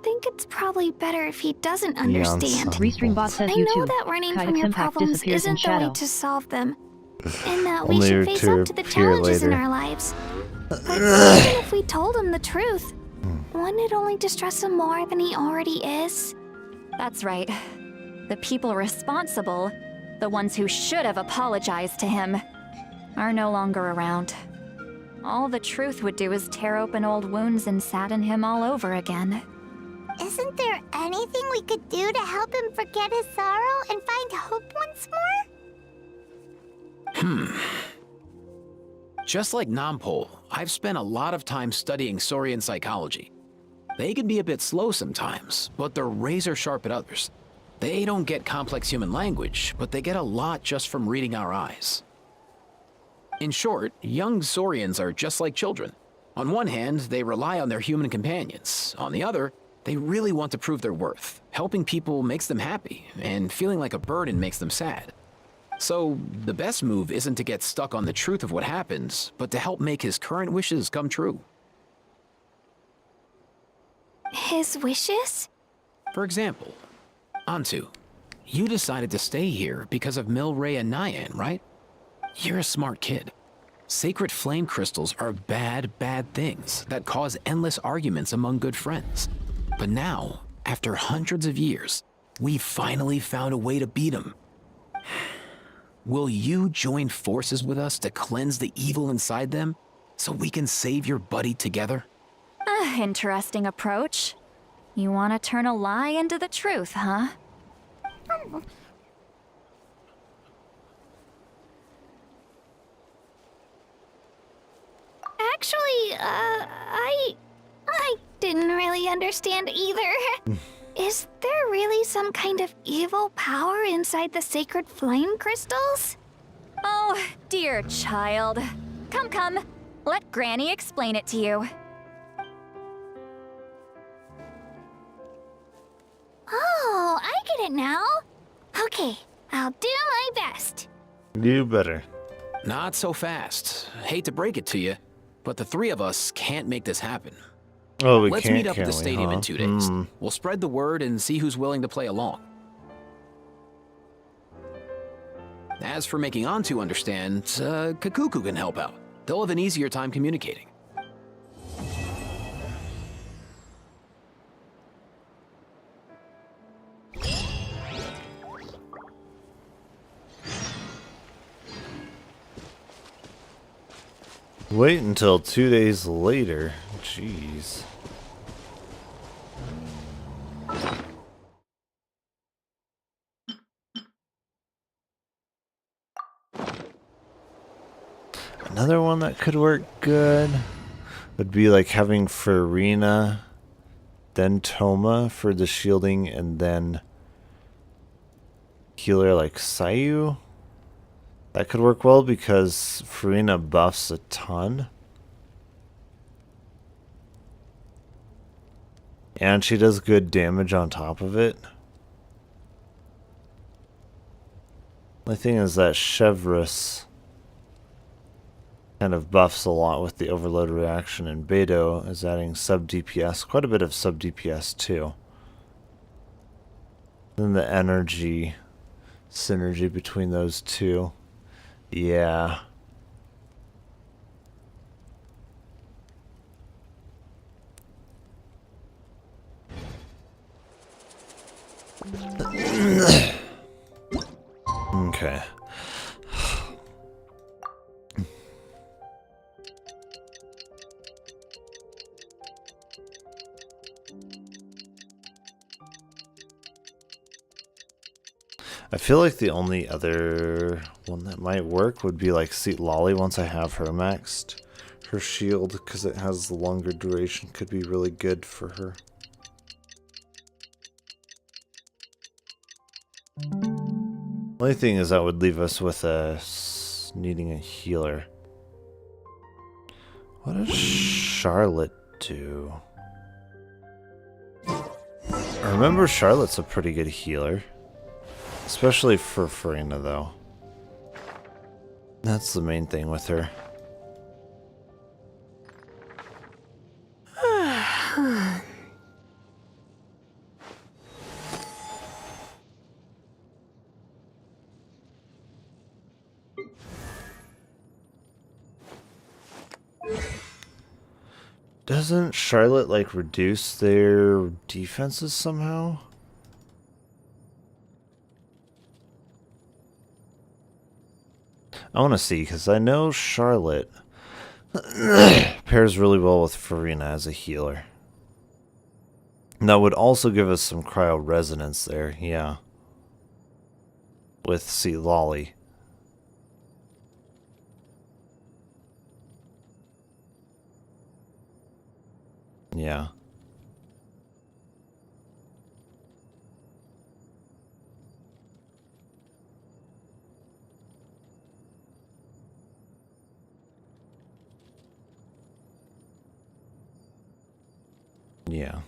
think it's probably better if he doesn't understand. Restreambot says I YouTube. know that running from Kydex your Impact problems disappears in isn't the way shadow. to solve them, and that we Only should face to up to the appear challenges in later. our lives. But even if we told him the truth, wouldn't it only distress him more than he already is? That's right. The people responsible, the ones who should have apologized to him, are no longer around. All the truth would do is tear open old wounds and sadden him all over again. Isn't there anything we could do to help him forget his sorrow and find hope once more? Just like Nampol, I've spent a lot of time studying Saurian psychology. They can be a bit slow sometimes, but they're razor sharp at others. They don't get complex human language, but they get a lot just from reading our eyes. In short, young Saurians are just like children. On one hand, they rely on their human companions. On the other, they really want to prove their worth. Helping people makes them happy, and feeling like a burden makes them sad. So, the best move isn't to get stuck on the truth of what happens, but to help make his current wishes come true. His wishes? For example, Antu, you decided to stay here because of Milray and Nyan, right? You're a smart kid. Sacred flame crystals are bad, bad things that cause endless arguments among good friends. But now, after hundreds of years, we finally found a way to beat them. Will you join forces with us to cleanse the evil inside them so we can save your buddy together? Interesting approach. You want to turn a lie into the truth, huh? Actually, I didn't really understand either. Is there really some kind of evil power inside the sacred flame crystals? Oh, dear child. Come. Let Granny explain it to you. Oh, I get it now. Okay, I'll do my best. You better. Not so fast. Hate to break it to you, but the three of us can't make this happen. Oh, we Let's can't, meet up at can the we, stadium huh? in 2 days. We'll spread the word and see who's willing to play along. As for making Antu understand, Kakuku can help out. They'll have an easier time communicating. Wait until 2 days later. Jeez. Another one that could work good would be like having Farina, then Toma for the shielding, and then healer like Sayu. That could work well because Farina buffs a ton. And she does good damage on top of it. The thing is that Chevreuse kind of buffs a lot with the overload reaction, and Beto is adding sub DPS, quite a bit of sub DPS too. Then the energy synergy between those two. Yeah. Okay. I feel like the only other one that might work would be like Seat Lolly once I have her maxed. Her shield, because it has the longer duration, could be really good for her. Only thing is that would leave us with needing a healer. What does Charlotte do? I remember Charlotte's a pretty good healer. Especially for Farina, though. That's the main thing with her. Doesn't Charlotte, like, reduce their defenses somehow? I want to see, because I know Charlotte pairs really well with Farina as a healer. And that would also give us some cryo resonance there, yeah. With Sea Lolly. Yeah. Yeah.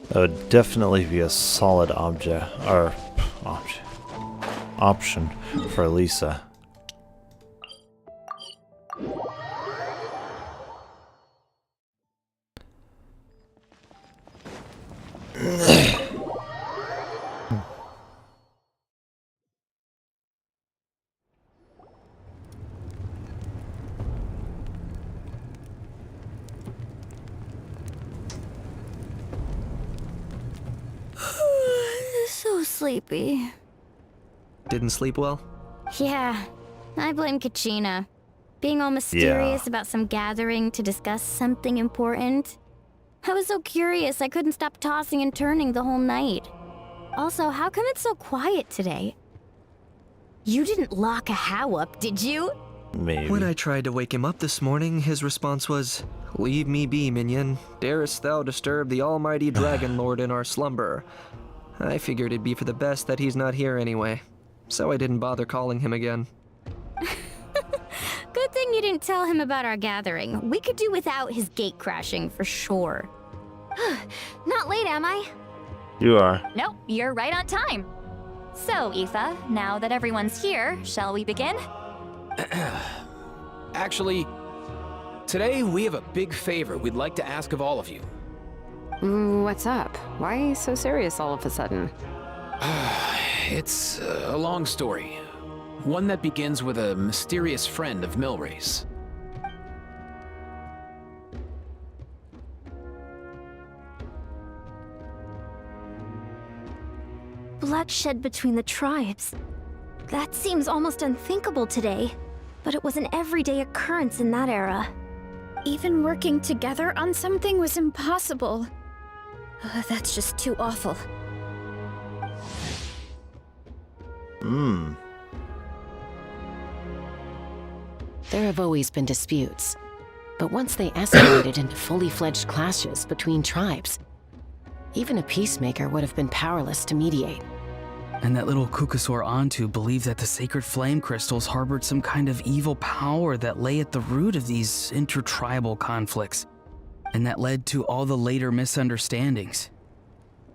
That would definitely be a solid option for Lisa. So sleepy. Didn't sleep well? Yeah, I blame Kachina. Being all mysterious about some gathering to discuss something important. I was so curious I couldn't stop tossing and turning the whole night. Also, how come it's so quiet today? You didn't lock a How up, did you? Maybe. When I tried to wake him up this morning, his response was, "Leave me be, minion. Darest thou disturb the almighty Dragon Lord in our slumber?" I figured it'd be for the best that he's not here anyway, so I didn't bother calling him again. Good thing you didn't tell him about our gathering. We could do without his gate crashing for sure. Not late, am I? You are. Nope, you're right on time. So, Aoife, now that everyone's here, shall we begin? Actually, today we have a big favor we'd like to ask of all of you. What's up? Why so serious all of a sudden? It's a long story. One that begins with a mysterious friend of Milray's. Bloodshed between the tribes. That seems almost unthinkable today, but it was an everyday occurrence in that era. Even working together on something was impossible. That's just too awful. There have always been disputes, but once they escalated into fully fledged clashes between tribes, even a peacemaker would have been powerless to mediate. And that little Kukusor Antu believed that the sacred flame crystals harbored some kind of evil power that lay at the root of these intertribal conflicts, and that led to all the later misunderstandings.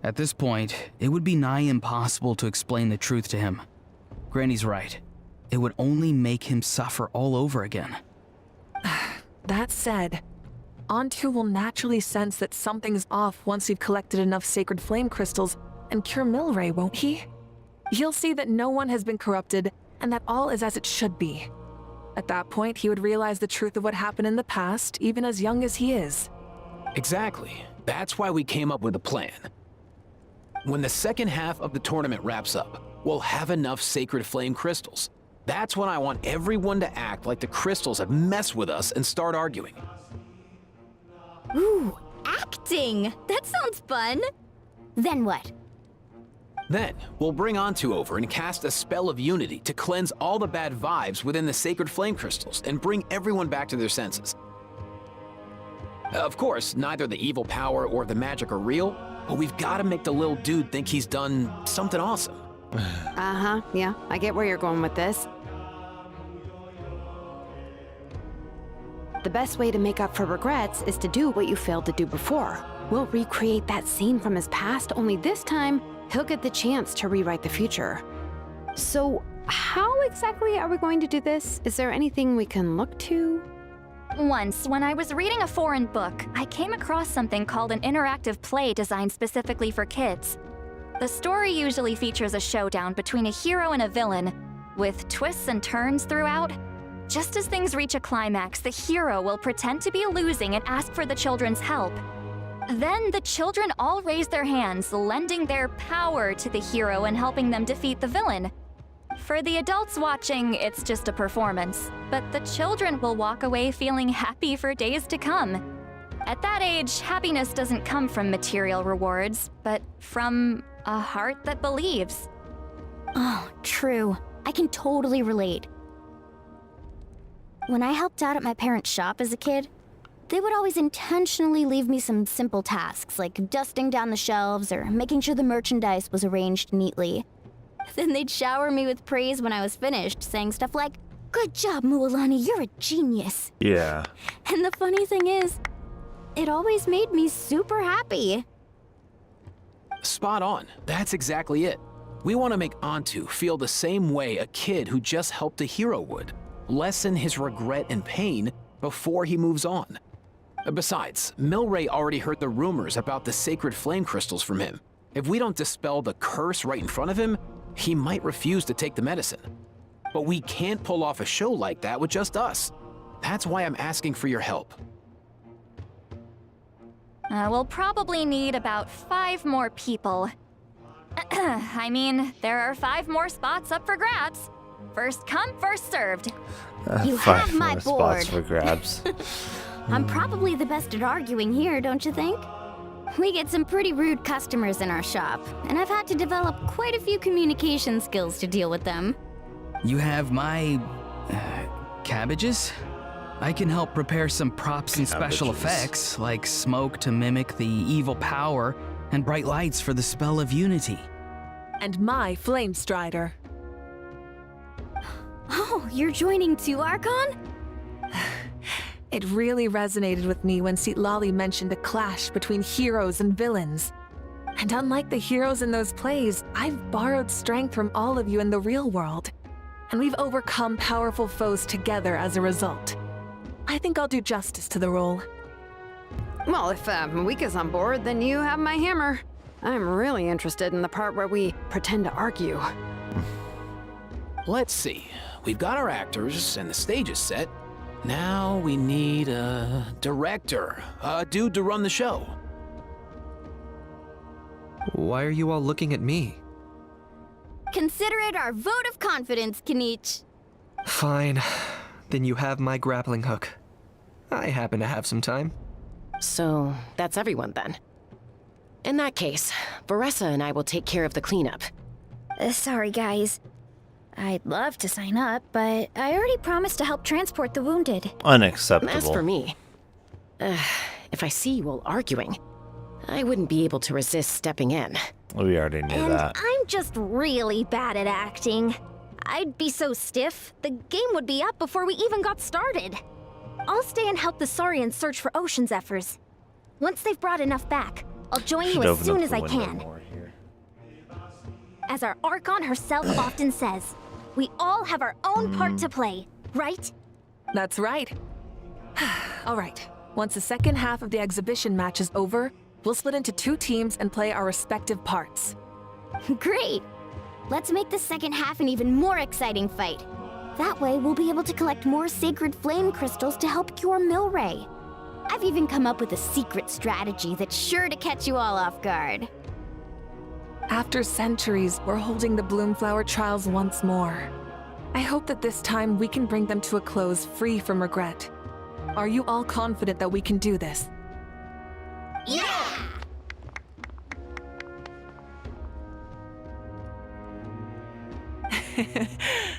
At this point, it would be nigh impossible to explain the truth to him. Granny's right. It would only make him suffer all over again. That said, Antu will naturally sense that something's off once you've collected enough sacred flame crystals and cure Milray, won't he? He'll see that no one has been corrupted and that all is as it should be. At that point, he would realize the truth of what happened in the past, even as young as he is. Exactly. That's why we came up with a plan. When the second half of the tournament wraps up, we'll have enough sacred flame crystals. That's when I want everyone to act like the crystals have messed with us and start arguing. Ooh, acting! That sounds fun! Then what? Then, we'll bring Antu over and cast a spell of unity to cleanse all the bad vibes within the sacred flame crystals and bring everyone back to their senses. Of course, neither the evil power or the magic are real, but we've got to make the little dude think he's done something awesome. Uh-huh, yeah, I get where you're going with this. The best way to make up for regrets is to do what you failed to do before. We'll recreate that scene from his past, only this time, he'll get the chance to rewrite the future. So, how exactly are we going to do this? Is there anything we can look to? Once, when I was reading a foreign book, I came across something called an interactive play designed specifically for kids. The story usually features a showdown between a hero and a villain, with twists and turns throughout. Just as things reach a climax, the hero will pretend to be losing and ask for the children's help. Then the children all raise their hands, lending their power to the hero and helping them defeat the villain. For the adults watching, it's just a performance, but the children will walk away feeling happy for days to come. At that age, happiness doesn't come from material rewards, but from a heart that believes. Oh, true. I can totally relate. When I helped out at my parents' shop as a kid, they would always intentionally leave me some simple tasks like dusting down the shelves or making sure the merchandise was arranged neatly. Then they'd shower me with praise when I was finished, saying stuff like, "Good job, Mualani, you're a genius." Yeah. And the funny thing is, it always made me super happy. Spot on. That's exactly it. We want to make Antu feel the same way a kid who just helped a hero would. Lessen his regret and pain before he moves on. Besides, Milray already heard the rumors about the sacred flame crystals from him. If we don't dispel the curse right in front of him, he might refuse to take the medicine. But we can't pull off a show like that with just us. That's why I'm asking for your help. We'll probably need about 5 more people. I mean, there are 5 more spots up for grabs. First come, first served. You 5 have my more board. spots for grabs. I'm probably the best at arguing here, don't you think? We get some pretty rude customers in our shop, and I've had to develop quite a few communication skills to deal with them. You have my... cabbages? I can help prepare some props and special Cabbages. effects, like smoke to mimic the evil power, and bright lights for the spell of unity. And my flame strider. Oh, you're joining too, Archon? It really resonated with me when Citlali mentioned a clash between heroes and villains. And unlike the heroes in those plays, I've borrowed strength from all of you in the real world. And we've overcome powerful foes together as a result. I think I'll do justice to the role. Well, if Mika's on board, then you have my hammer. I'm really interested in the part where we pretend to argue. Let's see. We've got our actors and the stage is set. Now we need a director, a dude to run the show. Why are you all looking at me? Consider it our vote of confidence, Kanich. Fine. Then you have my grappling hook. I happen to have some time. So, that's everyone then. In that case, Varessa and I will take care of the cleanup. Sorry, guys. I'd love to sign up, but I already promised to help transport the wounded. Unacceptable. As for me, if I see you all arguing, I wouldn't be able to resist stepping in. We already knew And that. I'm just really bad at acting. I'd be so stiff, the game would be up before we even got started. I'll stay and help the Saurians search for Ocean Zephyrs. Once they've brought enough back, I'll join you Should as open soon up as the I window can. more here. As our Archon herself often says, we all have our own part to play, right? That's right. All right. Once the second half of the exhibition match is over, we'll split into 2 teams and play our respective parts. Great! Let's make the second half an even more exciting fight. That way, we'll be able to collect more sacred flame crystals to help cure Milray. I've even come up with a secret strategy that's sure to catch you all off guard. After centuries, we're holding the Bloomflower trials once more. I hope that this time we can bring them to a close free from regret. Are you all confident that we can do this? Yeah!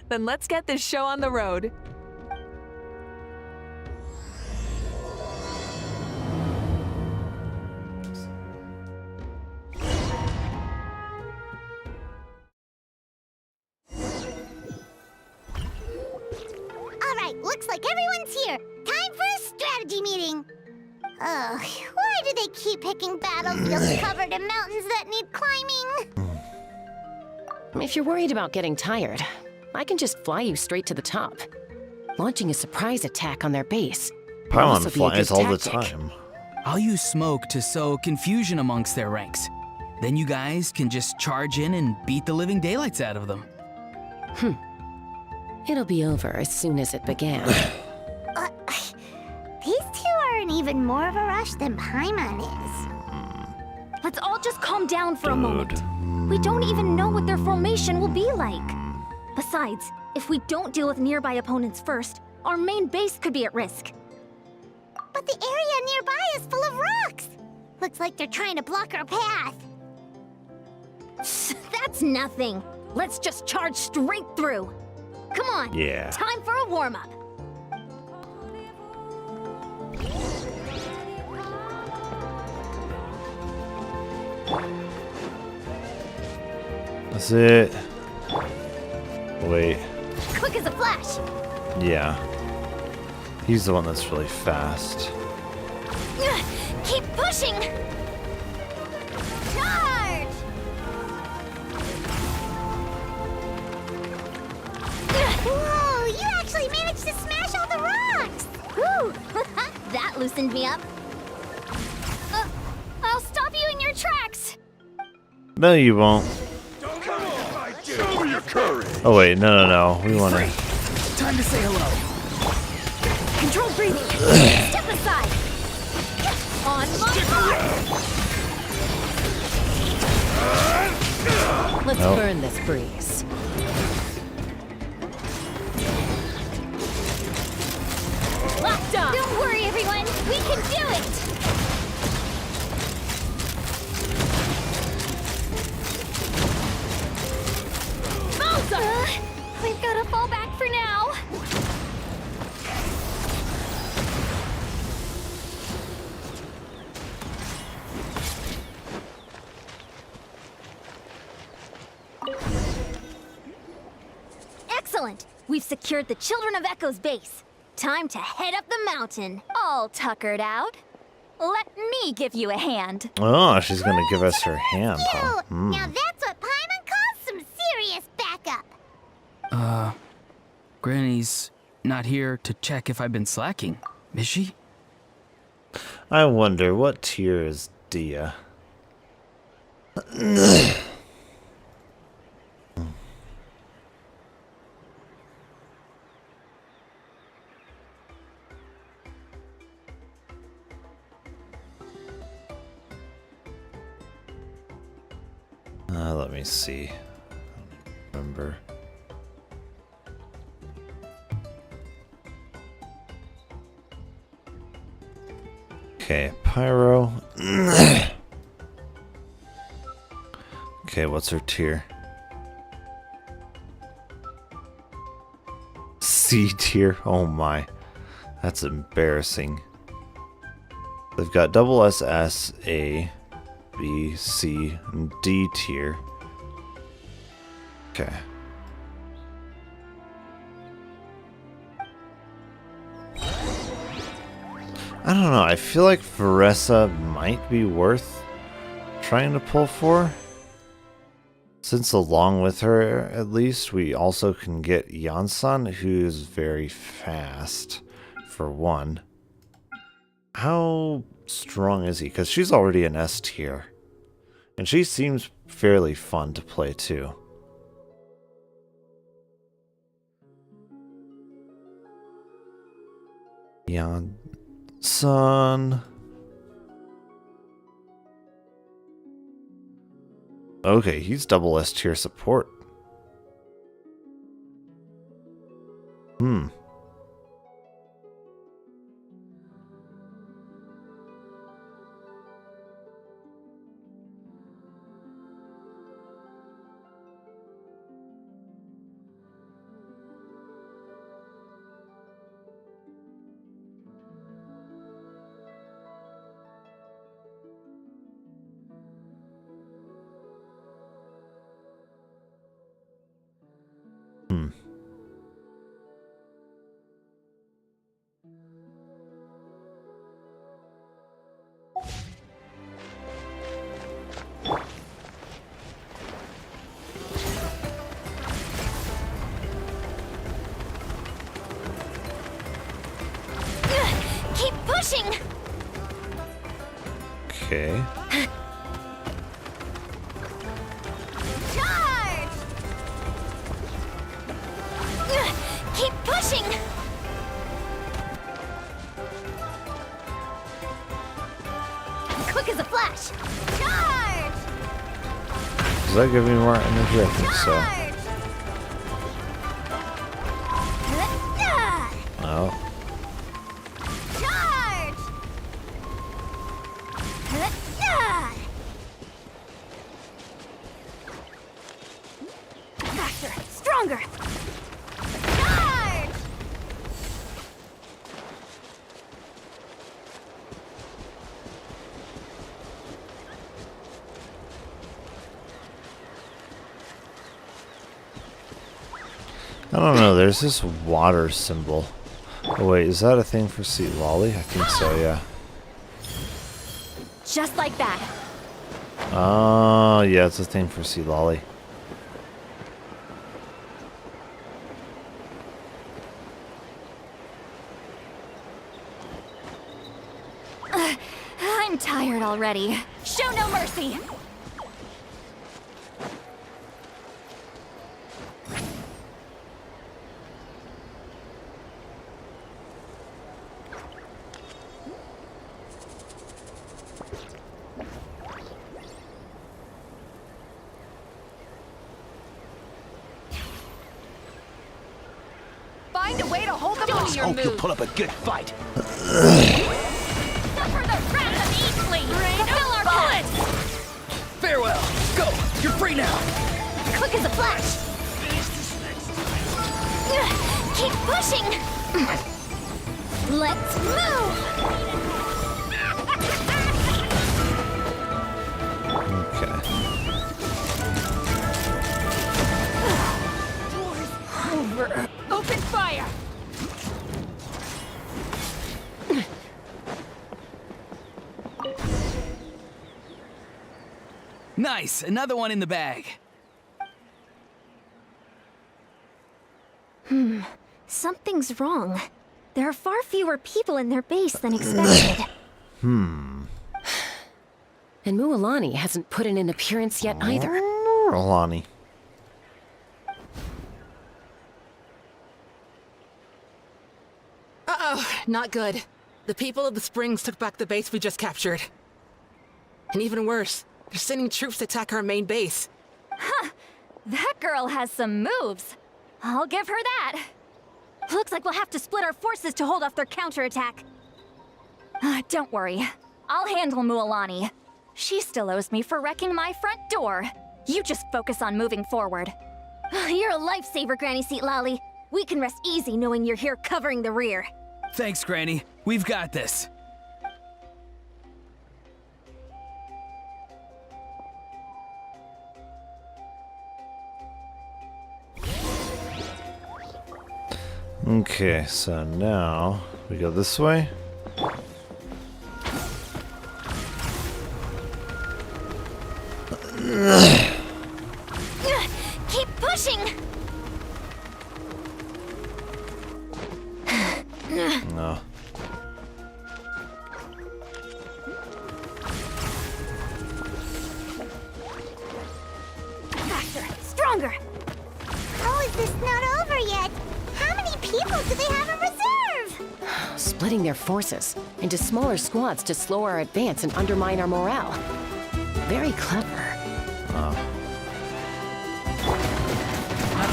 Then let's get this show on the road. Alright, looks like everyone's here. Time for a strategy meeting. Ugh, why do they keep picking battlefields covered in mountains that need climbing? If you're worried about getting tired, I can just fly you straight to the top. Launching a surprise attack on their base. will also Pylon be a good flies all the tactic. time. I'll use smoke to sow confusion amongst their ranks. Then you guys can just charge in and beat the living daylights out of them. It'll be over as soon as it began. These two aren't even more of a rush than Paimon is. Let's all just calm down for a moment. We don't even know what their formation will be like. Besides, if we don't deal with nearby opponents first, our main base could be at risk. But the area nearby is full of rocks. Looks like they're trying to block our path. That's nothing. Let's just charge straight through. Come on. Yeah. Time for a warm-up. That's it. Wait. Quick as a flash. Yeah. He's the one that's really fast. Keep pushing. Charge! Whoa, you actually managed to smash all the rocks! Whew! That loosened me up. I'll stop you in your tracks. No, you won't. Show your courage. Oh wait, no. We want to. Time to say hello. Controlled breathing. Step aside. On my mark. Let's Nope. burn this breeze. Locked up. Don't worry, everyone. We can do it. We've got to fall back for now. Excellent. We've secured the Children of Echo's base. Time to head up the mountain. All tuckered out. Let me give you a hand. Oh, she's gonna give us her hand, huh? Now that's what Paimon calls some serious backup. Granny's not here to check if I've been slacking, is she? I wonder what tier is Dia? Let me see. I don't remember. Okay, Pyro. Okay, what's her tier? C tier? Oh my. That's embarrassing. They've got double SS, A, B, C, and D tier. Okay. I don't know, I feel like Veressa might be worth trying to pull for. Since along with her, at least, we also can get Yansan, who's very fast, for one. How strong is he? Because she's already an S tier. And she seems fairly fun to play too. Yansan. Okay, he's double S tier support. Keep pushing. Okay. Charge! Keep pushing. flash! Charge! Does that give me more energy? I think so. Oh. Charge! Faster! Stronger! Charge! I don't know, there's this water symbol. Oh wait, is that a thing for Sweet Lolly? I think so, yeah. Just like that. Oh, yeah, it's a thing for Sweet Lolly. I'm tired already. Show no mercy. Find a way to hold them to your Hope you move. put up a good fight. Suffer the wrath of Eastly. Fulfill our bullets. Farewell. Go. You're free now. Quick as a flash! Keep pushing! Let's move! Okay. Over. Open fire! Nice. Another one in the bag. Something's wrong. There are far fewer people in their base than expected. And Mualani hasn't put in an appearance yet either. Alani. Uh-oh, not good. The people of the Springs took back the base we just captured. And even worse, they're sending troops to attack our main base. That girl has some moves. I'll give her that. Looks like we'll have to split our forces to hold off their counterattack. Don't worry. I'll handle Mualani. She still owes me for wrecking my front door. You just focus on moving forward. You're a lifesaver, Granny Seat Lolly. We can rest easy knowing you're here covering the rear. Thanks, Granny. We've got this. Okay, so now we go this way. Keep pushing! No. Faster! Stronger! Oh, is this not over yet? How many people do they have in reserve? Splitting their forces into smaller squads to slow our advance and undermine our morale. Very clever. Not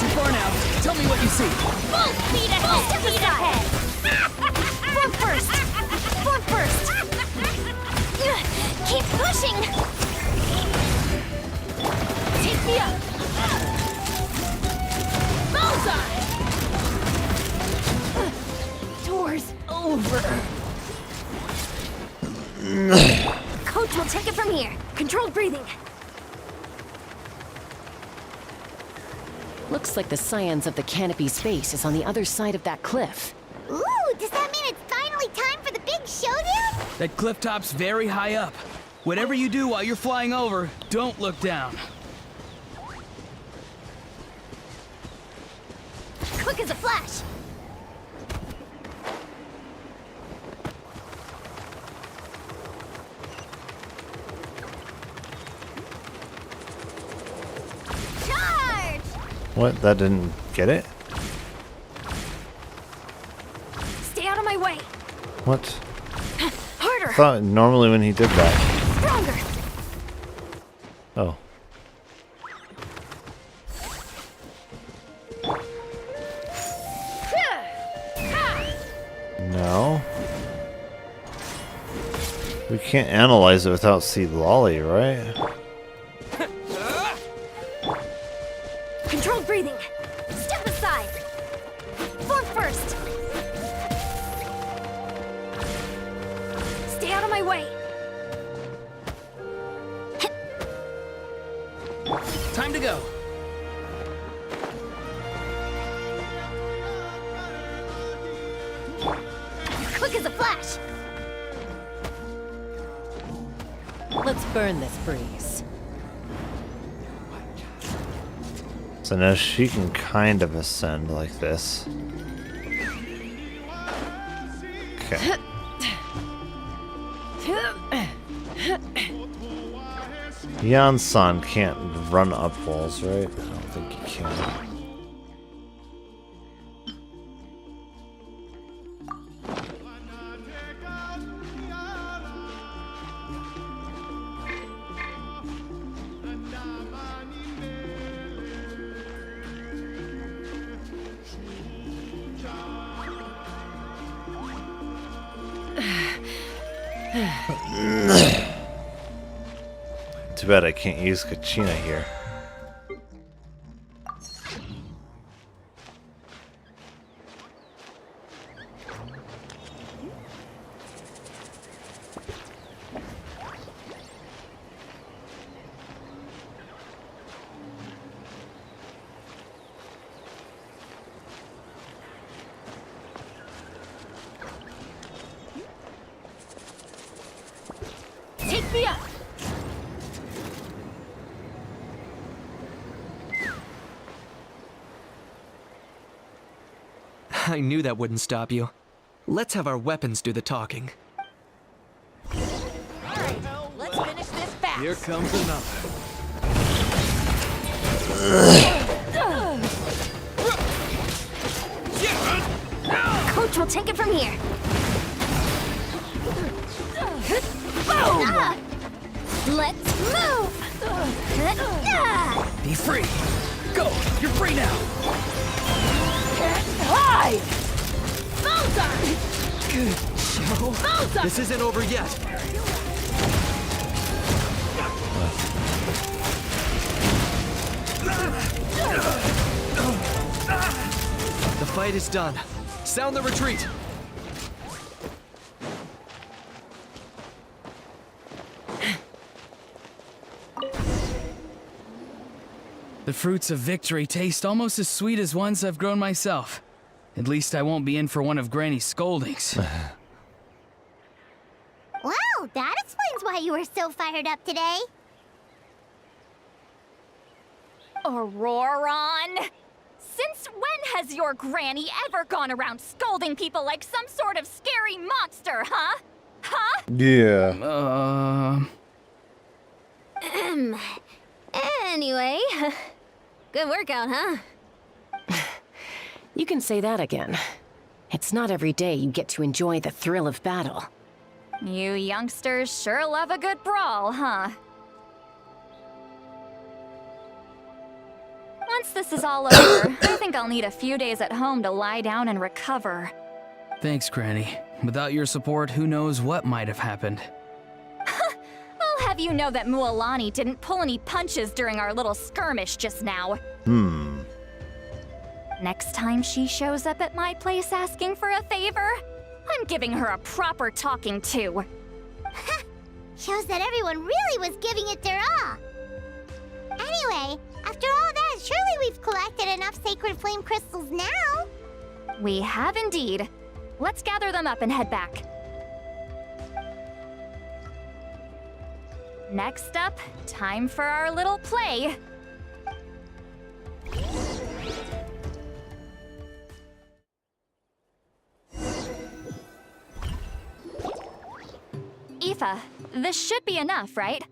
too far now. Tell me what you see. Full speed ahead! Full speed ahead! Front first! Front first! Keep pushing! Take me up! Bullseye! Door's over. Coach will take it from here. Controlled breathing. Looks like the scions of the Canopy's base is on the other side of that cliff. Ooh, does that mean it's finally time for the big showdown? That cliff top's very high up. Whatever you do while you're flying over, don't look down. Quick as a flash! Charge! What? That didn't get it? Stay out of my way. What? Harder. I thought normally when he did that. Stronger. Oh. No. We can't analyze it without Seed Lolly, right? Controlled breathing. Step aside. Form first. Stay out of my way. Time to go. Quick as a flash. Let's burn this breeze. So now she can kind of ascend like this. Okay. Yan-san can't run up walls, right? I don't think he can. Too bad I can't use Kachina here. Take me up. I knew that wouldn't stop you. Let's have our weapons do the talking. Alright, let's finish this fast. Here comes another. Coach will take it from here. Boom! Let's move! Be free. Go. You're free now. Hi! Bullseye! Good show. Bullseye! This isn't over yet. The fight is done. Sound the retreat. The fruits of victory taste almost as sweet as ones I've grown myself. At least I won't be in for one of Granny's scoldings. Well, that explains why you were so fired up today. Auroron! Since when has your granny ever gone around scolding people like some sort of scary monster, huh? Huh? Yeah. Anyway, good workout, huh? You can say that again. It's not every day you get to enjoy the thrill of battle. You youngsters sure love a good brawl, huh? Once this is all over, I think I'll need a few days at home to lie down and recover. Thanks, Granny. Without your support, who knows what might have happened. I'll have you know that Mualani didn't pull any punches during our little skirmish just now. Next time she shows up at my place asking for a favor, I'm giving her a proper talking to. Shows that everyone really was giving it their all. Anyway, after all that, surely we've collected enough sacred flame crystals now. We have indeed. Let's gather them up and head back. Next up, time for our little play. Aoife, this should be enough, right?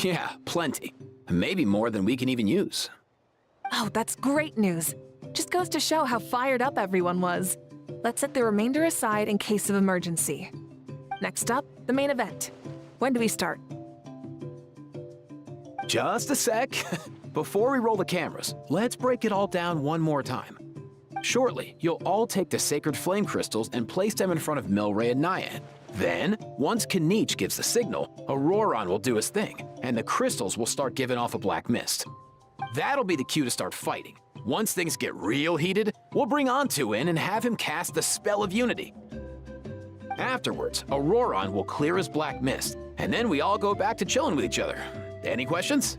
Yeah, plenty. Maybe more than we can even use. Oh, that's great news. Just goes to show how fired up everyone was. Let's set the remainder aside in case of emergency. Next up, the main event. When do we start? Just a sec. Before we roll the cameras, let's break it all down one more time. Shortly, you'll all take the sacred flame crystals and place them in front of Milray and Nyan. Then, once Kanich gives the signal, Auroron will do his thing, and the crystals will start giving off a black mist. That'll be the cue to start fighting. Once things get real heated, we'll bring Antu in and have him cast the Spell of Unity. Afterwards, Auroron will clear his black mist, and then we all go back to chilling with each other. Any questions?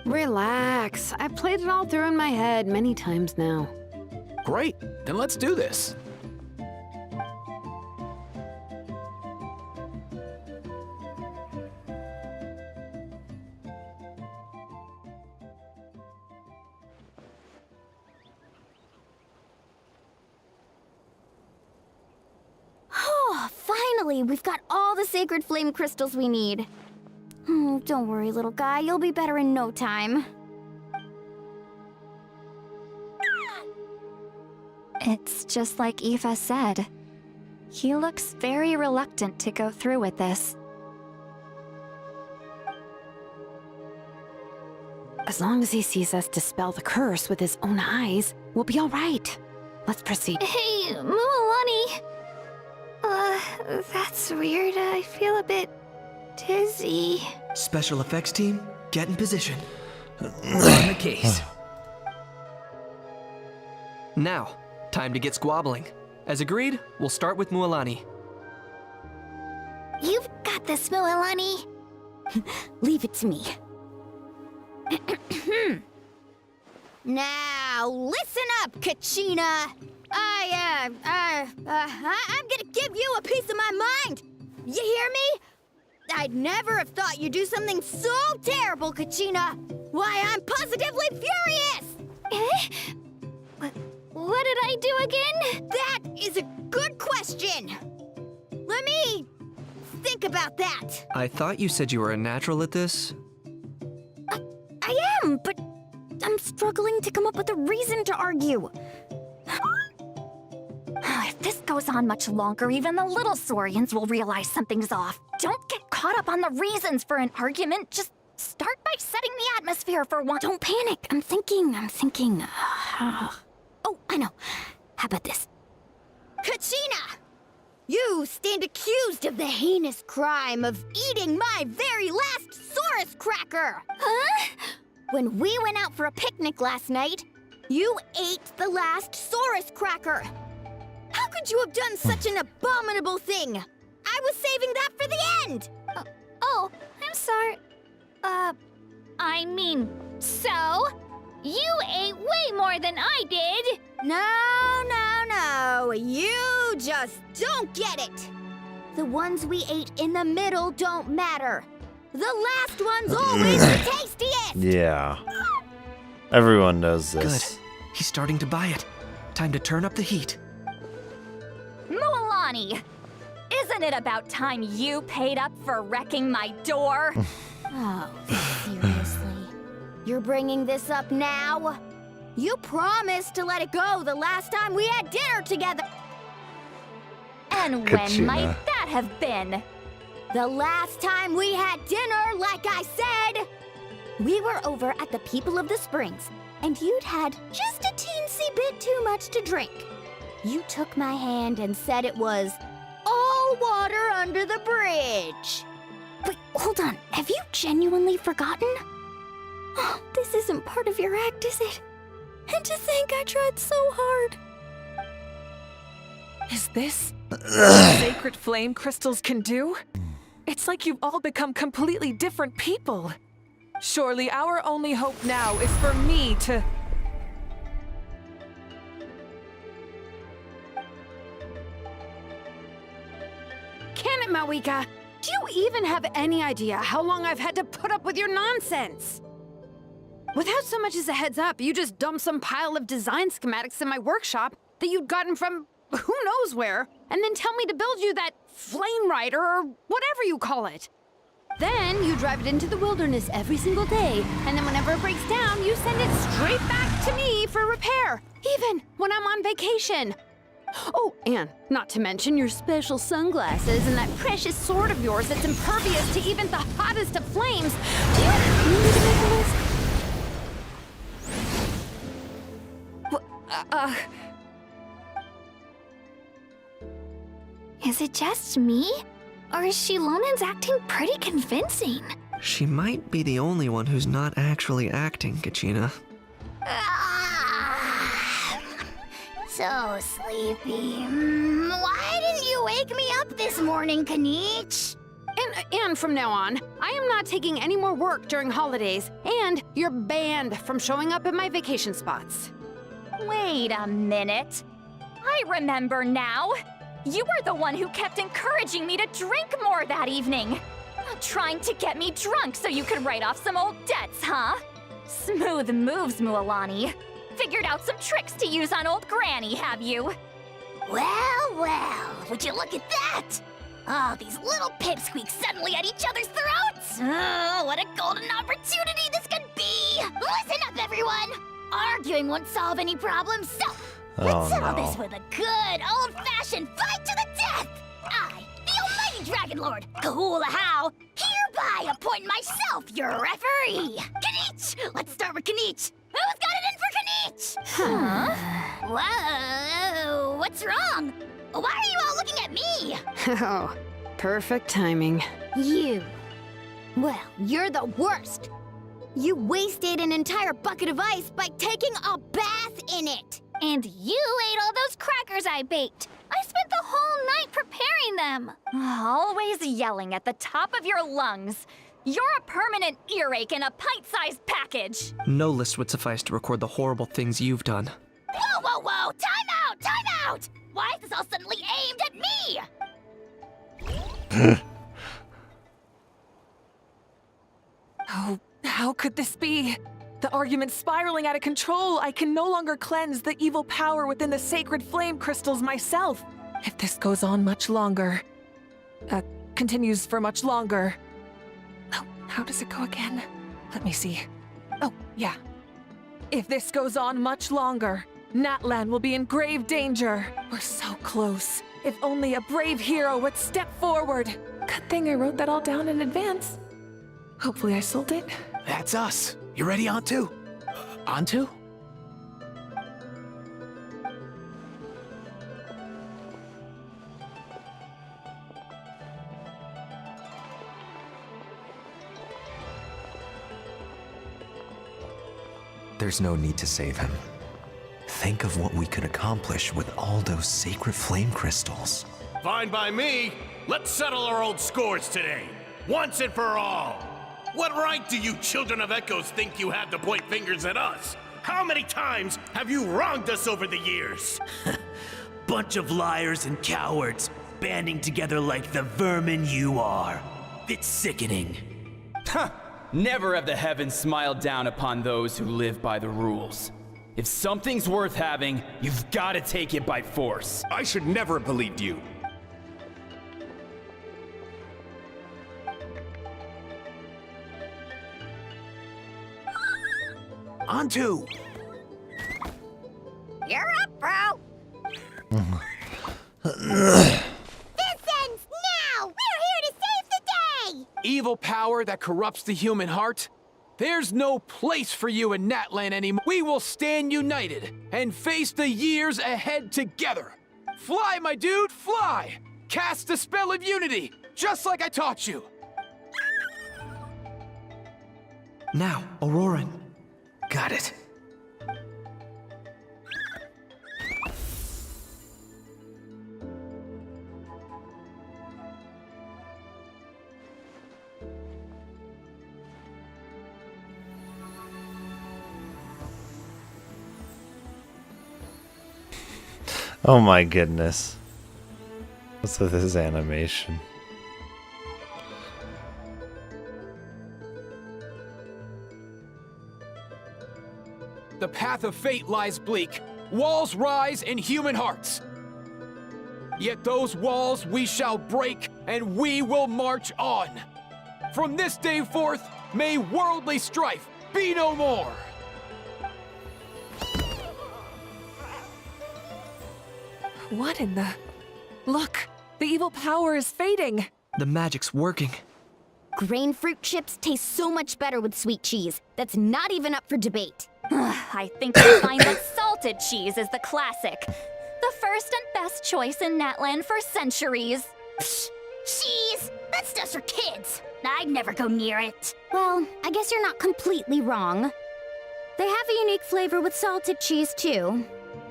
Relax. I've played it all through in my head many times now. Great, then let's do this. Oh, finally, we've got all the sacred flame crystals we need. Don't worry, little guy, you'll be better in no time. It's just like Eva said. He looks very reluctant to go through with this. As long as he sees us dispel the curse with his own eyes, we'll be all right. Let's proceed. Hey, Mualani. That's weird. I feel a bit dizzy. Special effects team, get in position. On the case. Now, time to get squabbling. As agreed, we'll start with Mualani. You've got this, Mualani. Leave it to me. Now, listen up, Kachina. I'm gonna give you a piece of my mind. You hear me? I'd never have thought you'd do something so terrible, Kachina. Why, I'm positively furious. Eh? What did I do again? That is a good question. Let me think about that. I thought you said you were a natural at this. I am, but I'm struggling to come up with a reason to argue. If this goes on much longer, even the little Saurians will realize something's off. Don't get caught up on the reasons for an argument. Just start by setting the atmosphere for one. Don't panic. I'm thinking. Oh, I know. How about this? Kachina! You stand accused of the heinous crime of eating my very last Saurus cracker! Huh? When we went out for a picnic last night, you ate the last Saurus cracker! How could you have done such an abominable thing? I was saving that for the end! Oh, I'm sorry. I mean, so? You ate way more than I did! No. You just don't get it! The ones we ate in the middle don't matter. The last one's always the tastiest! Yeah. Everyone knows this. Good. He's starting to buy it. Time to turn up the heat. Mualani! Isn't it about time you paid up for wrecking my door? Oh, seriously? You're bringing this up now? You promised to let it go the last time we had dinner together. And when might that have been? The last time we had dinner, like I said. We were over at the People of the Springs, and you'd had just a teensy bit too much to drink. You took my hand and said it was all water under the bridge. Wait, hold on. Have you genuinely forgotten? Oh, this isn't part of your act, is it? And to think I tried so hard. Is this what sacred flame crystals can do? It's like you've all become completely different people. Surely our only hope now is for me to... Can it, Mawika? Do you even have any idea how long I've had to put up with your nonsense? Without so much as a heads up, you just dumped some pile of design schematics in my workshop that you'd gotten from who knows where, and then tell me to build you that flame rider or whatever you call it. Then you drive it into the wilderness every single day, and then whenever it breaks down, you send it straight back to me for repair, even when I'm on vacation. Oh, and not to mention your special sunglasses and that precious sword of yours that's impervious to even the hottest of flames. Do you need me to make a list? Is it just me? Or is Shilonen's acting pretty convincing? She might be the only one who's not actually acting, Kachina. So sleepy. Why didn't you wake me up this morning, Kanich? And from now on, I am not taking any more work during holidays, and you're banned from showing up at my vacation spots. Wait a minute. I remember now. You were the one who kept encouraging me to drink more that evening. Trying to get me drunk so you could write off some old debts, huh? Smooth moves, Mualani. Figured out some tricks to use on old Granny, have you? Well, would you look at that? Oh, these little pipsqueaks suddenly at each other's throats. Oh, what a golden opportunity this could be! Listen up, everyone! Arguing won't solve any problems, so let's settle this with a good old-fashioned fight to the death! I, the almighty Dragon Lord, Kahula How, hereby appoint myself your referee! Kanich! Let's start with Kanich! Who's got it in for Kanich? Huh? Whoa, what's wrong? Why are you all looking at me? Oh, perfect timing. You. Well, you're the worst. You wasted an entire bucket of ice by taking a bath in it. And you ate all those crackers I baked. I spent the whole night preparing them. Always yelling at the top of your lungs. You're a permanent earache in a pint-sized package. No list would suffice to record the horrible things you've done. Whoa! Time out! Why is this all suddenly aimed at me? Oh, how could this be? The argument's spiraling out of control. I can no longer cleanse the evil power within the sacred flame crystals myself. If this goes on much longer, continues for much longer. Oh, how does it go again? Let me see. Oh, yeah. If this goes on much longer, Natlan will be in grave danger. We're so close. If only a brave hero would step forward. Good thing I wrote that all down in advance. Hopefully I sold it. That's us. You ready, Antu? Antu? There's no need to save him. Think of what we could accomplish with all those sacred flame crystals. Fine by me. Let's settle our old scores today. Once and for all. What right do you children of Echoes think you have to point fingers at us? How many times have you wronged us over the years? Bunch of liars and cowards, banding together like the vermin you are. It's sickening. Ha! Never have the heavens smiled down upon those who live by the rules. If something's worth having, you've got to take it by force. I should never have believed you. Antu! You're up, bro! This ends now! We're here to save the day! Evil power that corrupts the human heart? There's no place for you in Natlan anymore. We will stand united and face the years ahead together. Fly, my dude, fly! Cast the spell of unity, just like I taught you. Now, Auroran. Got it. Oh my goodness. What's with his animation? The path of fate lies bleak. Walls rise in human hearts. Yet those walls we shall break, and we will march on. From this day forth, may worldly strife be no more. What in the... Look! The evil power is fading! The magic's working. Grain fruit chips taste so much better with sweet cheese. That's not even up for debate. I think you'll find that salted cheese is the classic. The first and best choice in Natland for centuries. Psh, cheese! That stuff's for kids. I'd never go near it. Well, I guess you're not completely wrong. They have a unique flavor with salted cheese, too.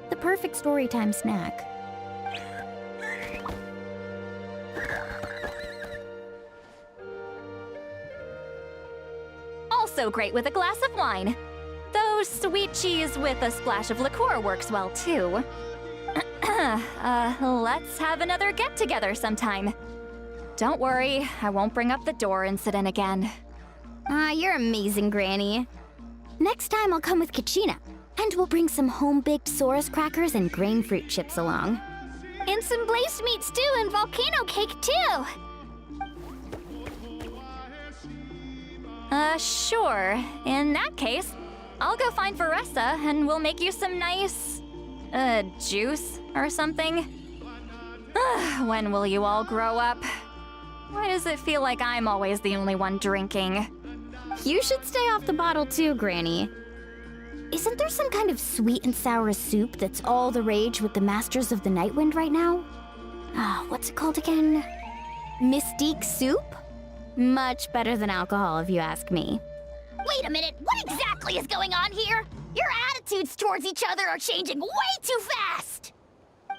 The perfect storytime snack. Also great with a glass of wine. Though sweet cheese with a splash of liqueur works well too. Let's have another get-together sometime. Don't worry, I won't bring up the door incident again. You're amazing, Granny. Next time I'll come with Kachina, and we'll bring some home-baked Saurus crackers and grain fruit chips along. And some blaze meat stew and volcano cake too. Sure. In that case, I'll go find Veressa and we'll make you some nice, juice or something. When will you all grow up? Why does it feel like I'm always the only one drinking? You should stay off the bottle too, Granny. Isn't there some kind of sweet and sour soup that's all the rage with the Masters of the Nightwind right now? What's it called again? Mystique soup? Much better than alcohol, if you ask me. Wait a minute, what exactly is going on here? Your attitudes towards each other are changing way too fast!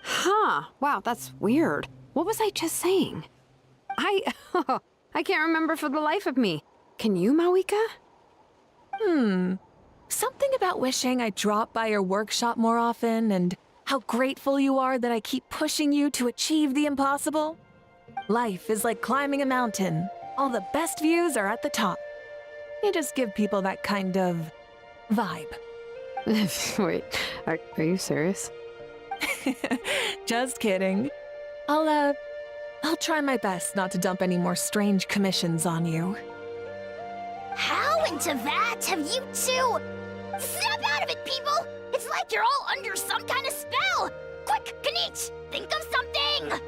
Huh. Wow, that's weird. What was I just saying? I can't remember for the life of me. Can you, Mawika? Something about wishing I dropped by your workshop more often and how grateful you are that I keep pushing you to achieve the impossible. Life is like climbing a mountain. All the best views are at the top. You just give people that kind of vibe. Wait, are you serious? Just kidding. I'll try my best not to dump any more strange commissions on you. How into that have you two? Snap out of it, people! It's like you're all under some kind of spell! Quick, Kanich, think of something!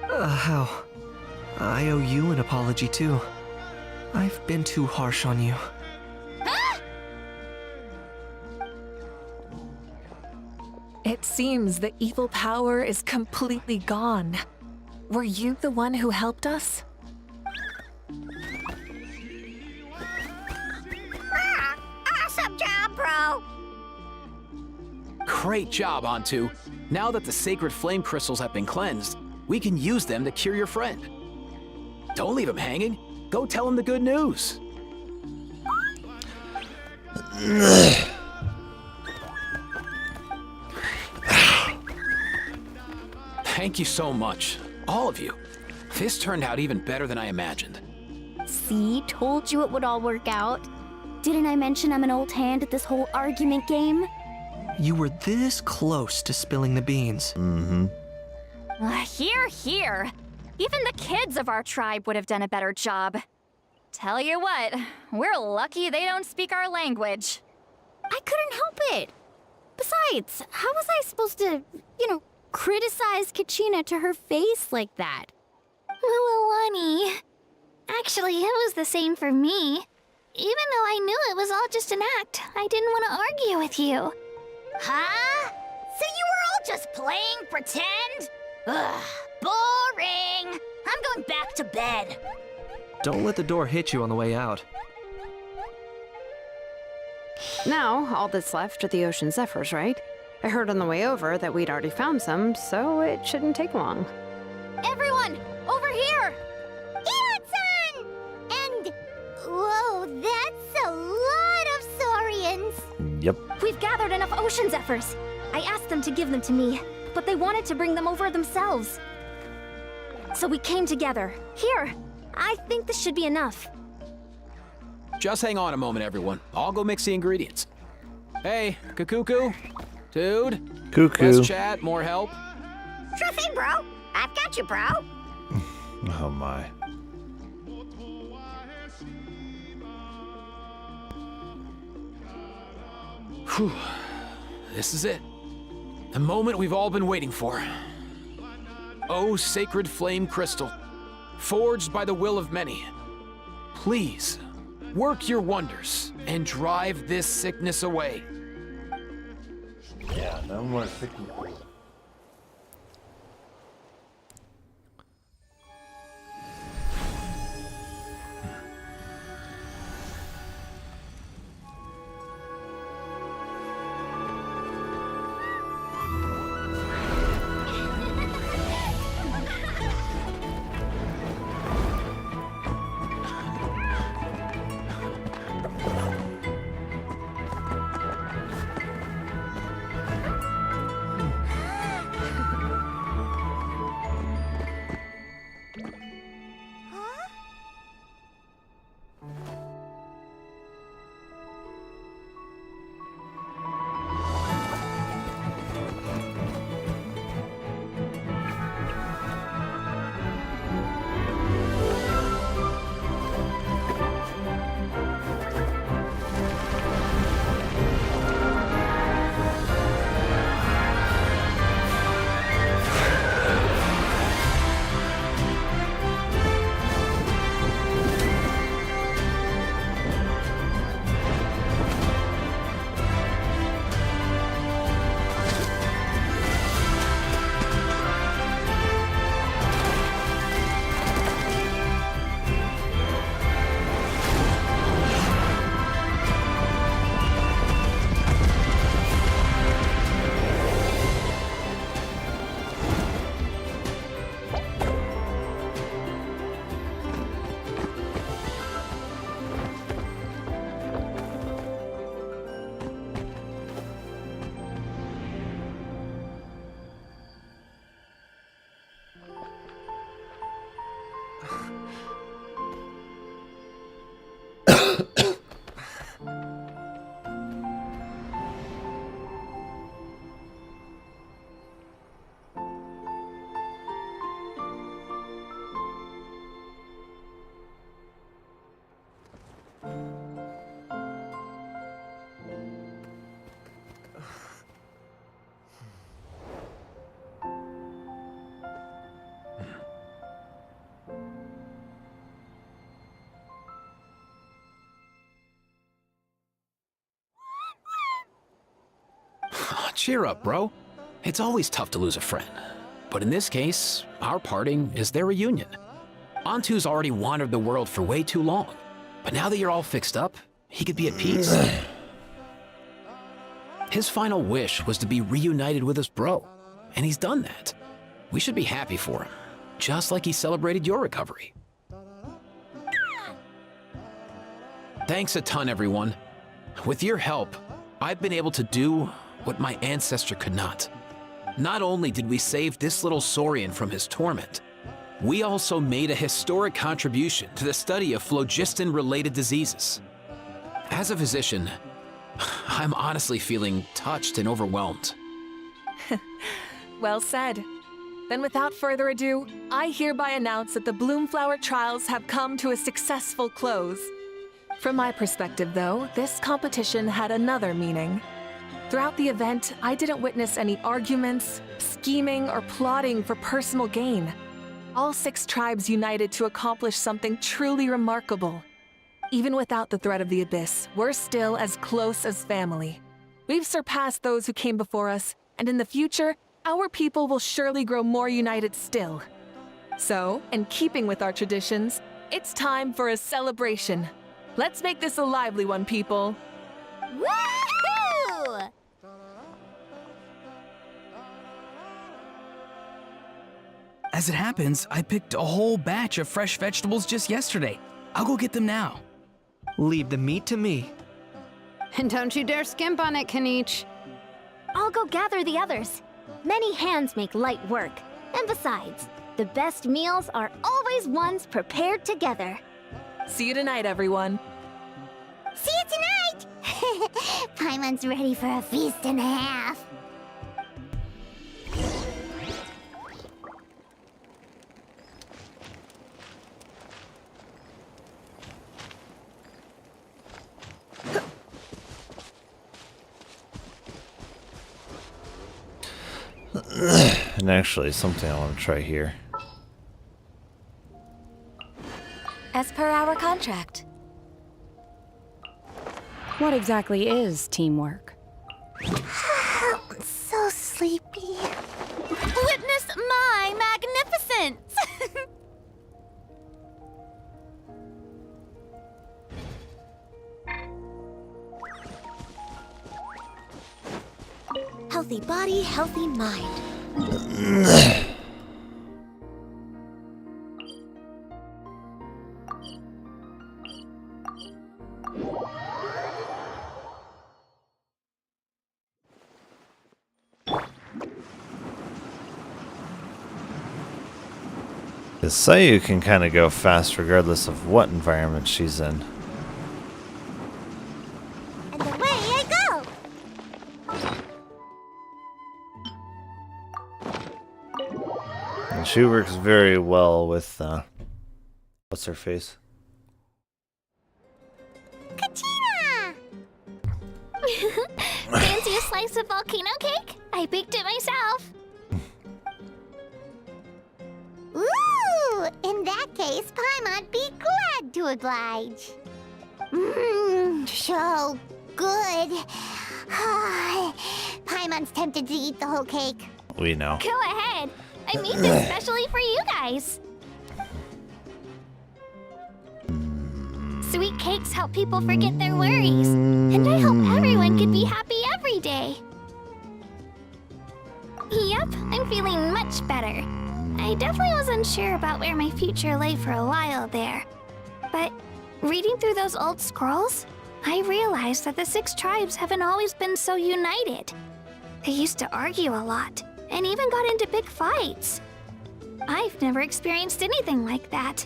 How? I owe you an apology too. I've been too harsh on you. Huh? It seems the evil power is completely gone. Were you the one who helped us? Awesome job, bro! Great job, Antu. Now that the sacred flame crystals have been cleansed, we can use them to cure your friend. Don't leave him hanging. Go tell him the good news. Thank you so much, all of you. This turned out even better than I imagined. See, told you it would all work out. Didn't I mention I'm an old hand at this whole argument game? You were this close to spilling the beans. Here. Even the kids of our tribe would have done a better job. Tell you what, we're lucky they don't speak our language. I couldn't help it. Besides, how was I supposed to, criticize Kachina to her face like that? Muawani. Actually, it was the same for me. Even though I knew it was all just an act, I didn't want to argue with you. Huh? So you were all just playing pretend? Ugh, boring! I'm going back to bed. Don't let the door hit you on the way out. Now, all that's left are the ocean zephyrs, right? I heard on the way over that we'd already found some, so it shouldn't take long. Everyone, over here! Ian-san! And... whoa, that's a lot of saurians. Yep. We've gathered enough ocean zephyrs. I asked them to give them to me, but they wanted to bring them over themselves. So we came together. Here, I think this should be enough. Just hang on a moment, everyone. I'll go mix the ingredients. Hey, Kakuku? Dude? Cuckoo. Less chat, more help? Sure thing, bro. I've got you, bro. Oh my. Whew. This is it. The moment we've all been waiting for. O sacred flame crystal, forged by the will of many, please work your wonders and drive this sickness away. Yeah, no more sickness. Cheer up, bro. It's always tough to lose a friend. But in this case, our parting is their reunion. Antu's already wandered the world for way too long. But now that you're all fixed up, he could be at peace. His final wish was to be reunited with his bro, and he's done that. We should be happy for him, just like he celebrated your recovery. Thanks a ton, everyone. With your help, I've been able to do what my ancestor could not. Not only did we save this little Saurian from his torment, we also made a historic contribution to the study of phlogiston-related diseases. As a physician, I'm honestly feeling touched and overwhelmed. Well said. Then without further ado, I hereby announce that the Bloomflower trials have come to a successful close. From my perspective, though, this competition had another meaning. Throughout the event, I didn't witness any arguments, scheming, or plotting for personal gain. All 6 tribes united to accomplish something truly remarkable. Even without the threat of the Abyss, we're still as close as family. We've surpassed those who came before us, and in the future, our people will surely grow more united still. So, in keeping with our traditions, it's time for a celebration. Let's make this a lively one, people. Woohoo! As it happens, I picked a whole batch of fresh vegetables just yesterday. I'll go get them now. Leave the meat to me. And don't you dare skimp on it, Kanich. I'll go gather the others. Many hands make light work. And besides, the best meals are always ones prepared together. See you tonight, everyone. See you tonight! Paimon's ready for a feast and a half. And actually, something I want to try here. As per our contract. What exactly is teamwork? I'm so sleepy. Witness my magnificence! Healthy body, healthy mind. Because Sayu can kind of go fast regardless of what environment she's in. And away I go! And she works very well with, what's her face? Katina! Fancy a slice of volcano cake? I baked it myself. Ooh! In that case, Paimon'd be glad to oblige. Mmm, so good. Paimon's tempted to eat the whole cake. We know. Go ahead. I made this especially for you guys. Sweet cakes help people forget their worries. And I hope everyone can be happy every day. Yep, I'm feeling much better. I definitely wasn't sure about where my future lay for a while there. But reading through those old scrolls, I realized that the 6 tribes haven't always been so united. They used to argue a lot, and even got into big fights. I've never experienced anything like that.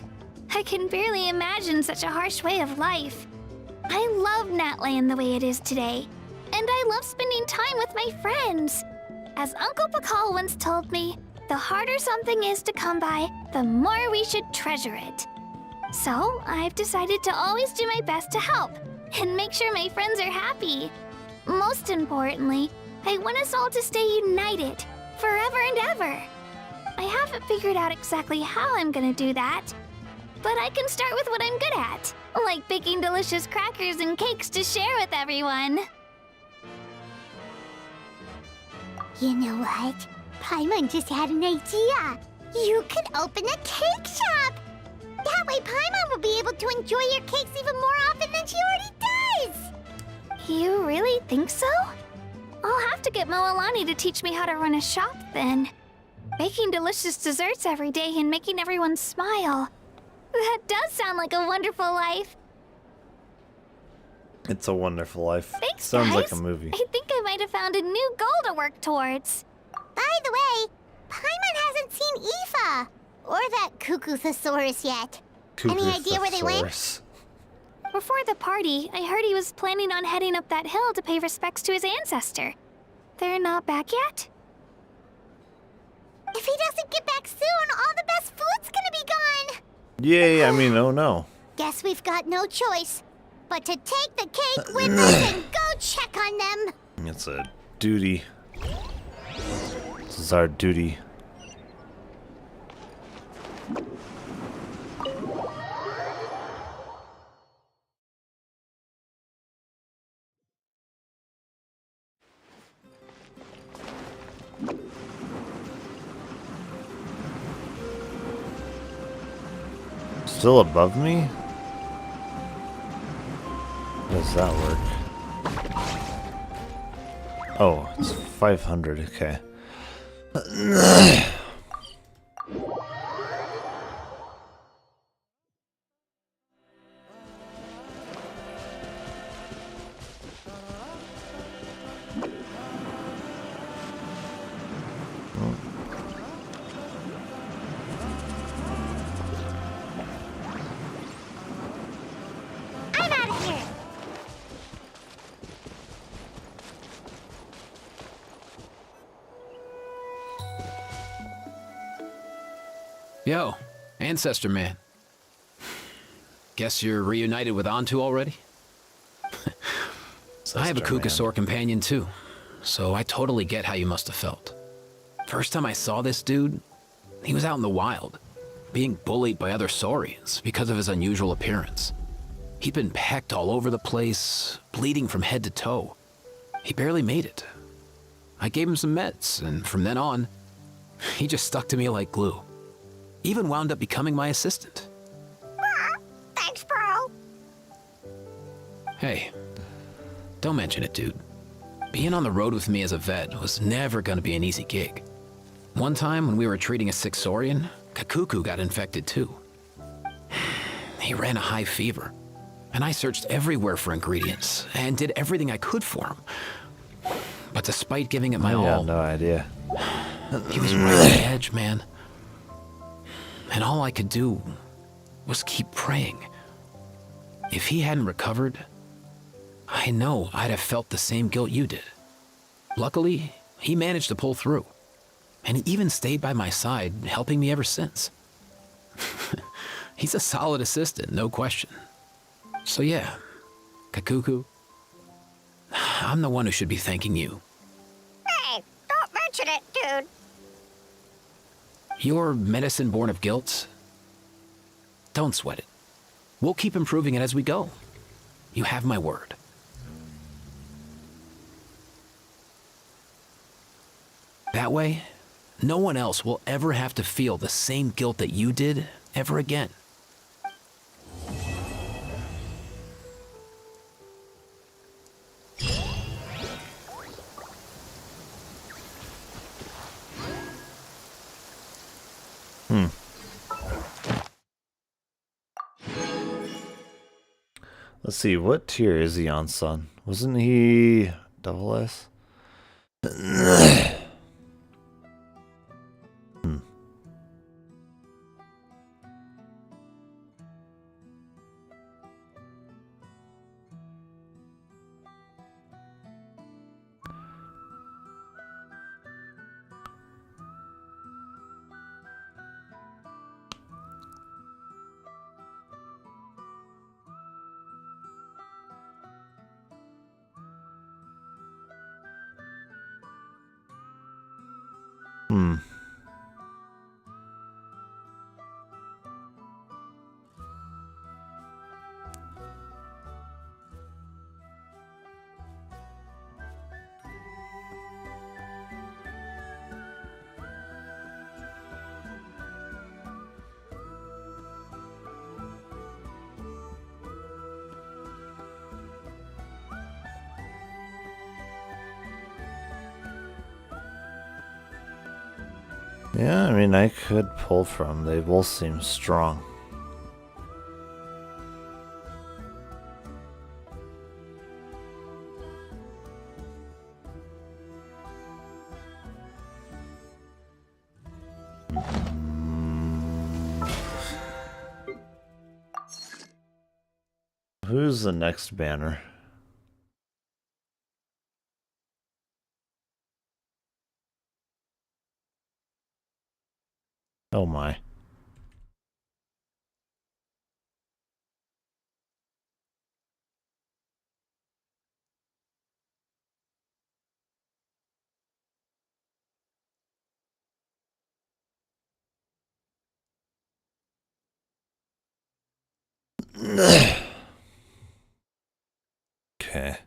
I can barely imagine such a harsh way of life. I love Natland the way it is today, and I love spending time with my friends. As Uncle Pakal once told me, the harder something is to come by, the more we should treasure it. So, I've decided to always do my best to help, and make sure my friends are happy. Most importantly, I want us all to stay united, forever and ever. I haven't figured out exactly how I'm gonna do that, but I can start with what I'm good at, like baking delicious crackers and cakes to share with everyone. You know what? Paimon just had an idea. You could open a cake shop. That way Paimon will be able to enjoy your cakes even more often than she already does. You really think so? I'll have to get Moalani to teach me how to run a shop then. Baking delicious desserts every day and making everyone smile. That does sound like a wonderful life. It's a wonderful life. Thanks, Sounds guys. like a movie. I think I might have found a new goal to work towards. By the way, Paimon hasn't seen Aoife or that Cuckoo-thosaurus yet. Any idea where they went? Before the party, I heard he was planning on heading up that hill to pay respects to his ancestor. They're not back yet? If he doesn't get back soon, all the best food's gonna be gone! Yay, I mean, oh no. Guess we've got no choice but to take the cake with us and go check on them! It's a duty. This is our duty. Still above me? How does that work? Oh, it's 500, okay. I'm out of here! Yo, Ancestor Man. Guess you're reunited with Antu already? I have a Kukasaur companion too, so I totally get how you must have felt. First time I saw this dude, he was out in the wild, being bullied by other Saurians because of his unusual appearance. He'd been pecked all over the place, bleeding from head to toe. He barely made it. I gave him some meds, and from then on, he just stuck to me like glue. Even wound up becoming my assistant. Thanks, bro. Hey, don't mention it, dude. Being on the road with me as a vet was never gonna be an easy gig. One time when we were treating a sick Saurian, Kakuku got infected too. He ran a high fever, and I searched everywhere for ingredients and did everything I could for him. But despite giving it my all, I got no idea. He was right on the edge, man. And all I could do was keep praying. If he hadn't recovered, I know I'd have felt the same guilt you did. Luckily, he managed to pull through. And he even stayed by my side, helping me ever since. He's a solid assistant, no question. So yeah, Kakuku, I'm the one who should be thanking you. Hey, don't mention it, dude. Your medicine born of guilt? Don't sweat it. We'll keep improving it as we go. You have my word. That way, no one else will ever have to feel the same guilt that you did ever again. Let's see, what tier is he on, son? Wasn't he double S? Yeah, I mean, I could pull from. They both seem strong. Who's the next banner? Oh my. Okay.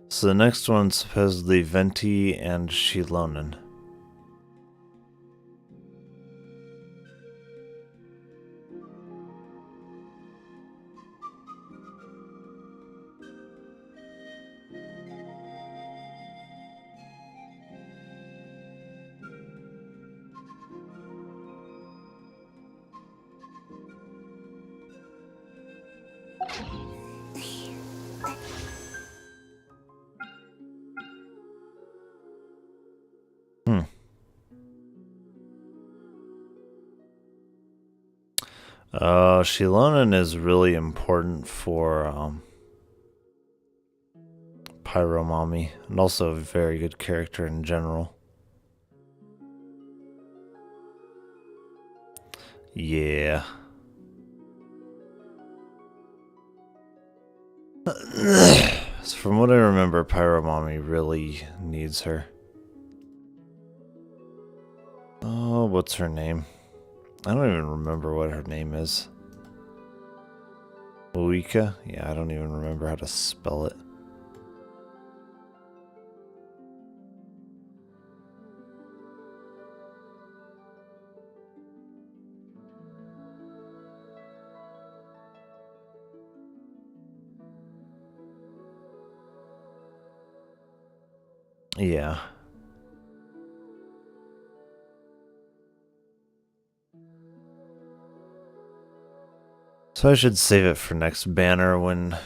So the next one's supposedly Venti and Shilonen. Shilonen is really important for Pyromami, and also a very good character in general. Yeah. So from what I remember, Pyromami really needs her. Oh, what's her name? I don't even remember what her name is. Uika? Yeah, I don't even remember how to spell it. Yeah. So I should save it for next banner when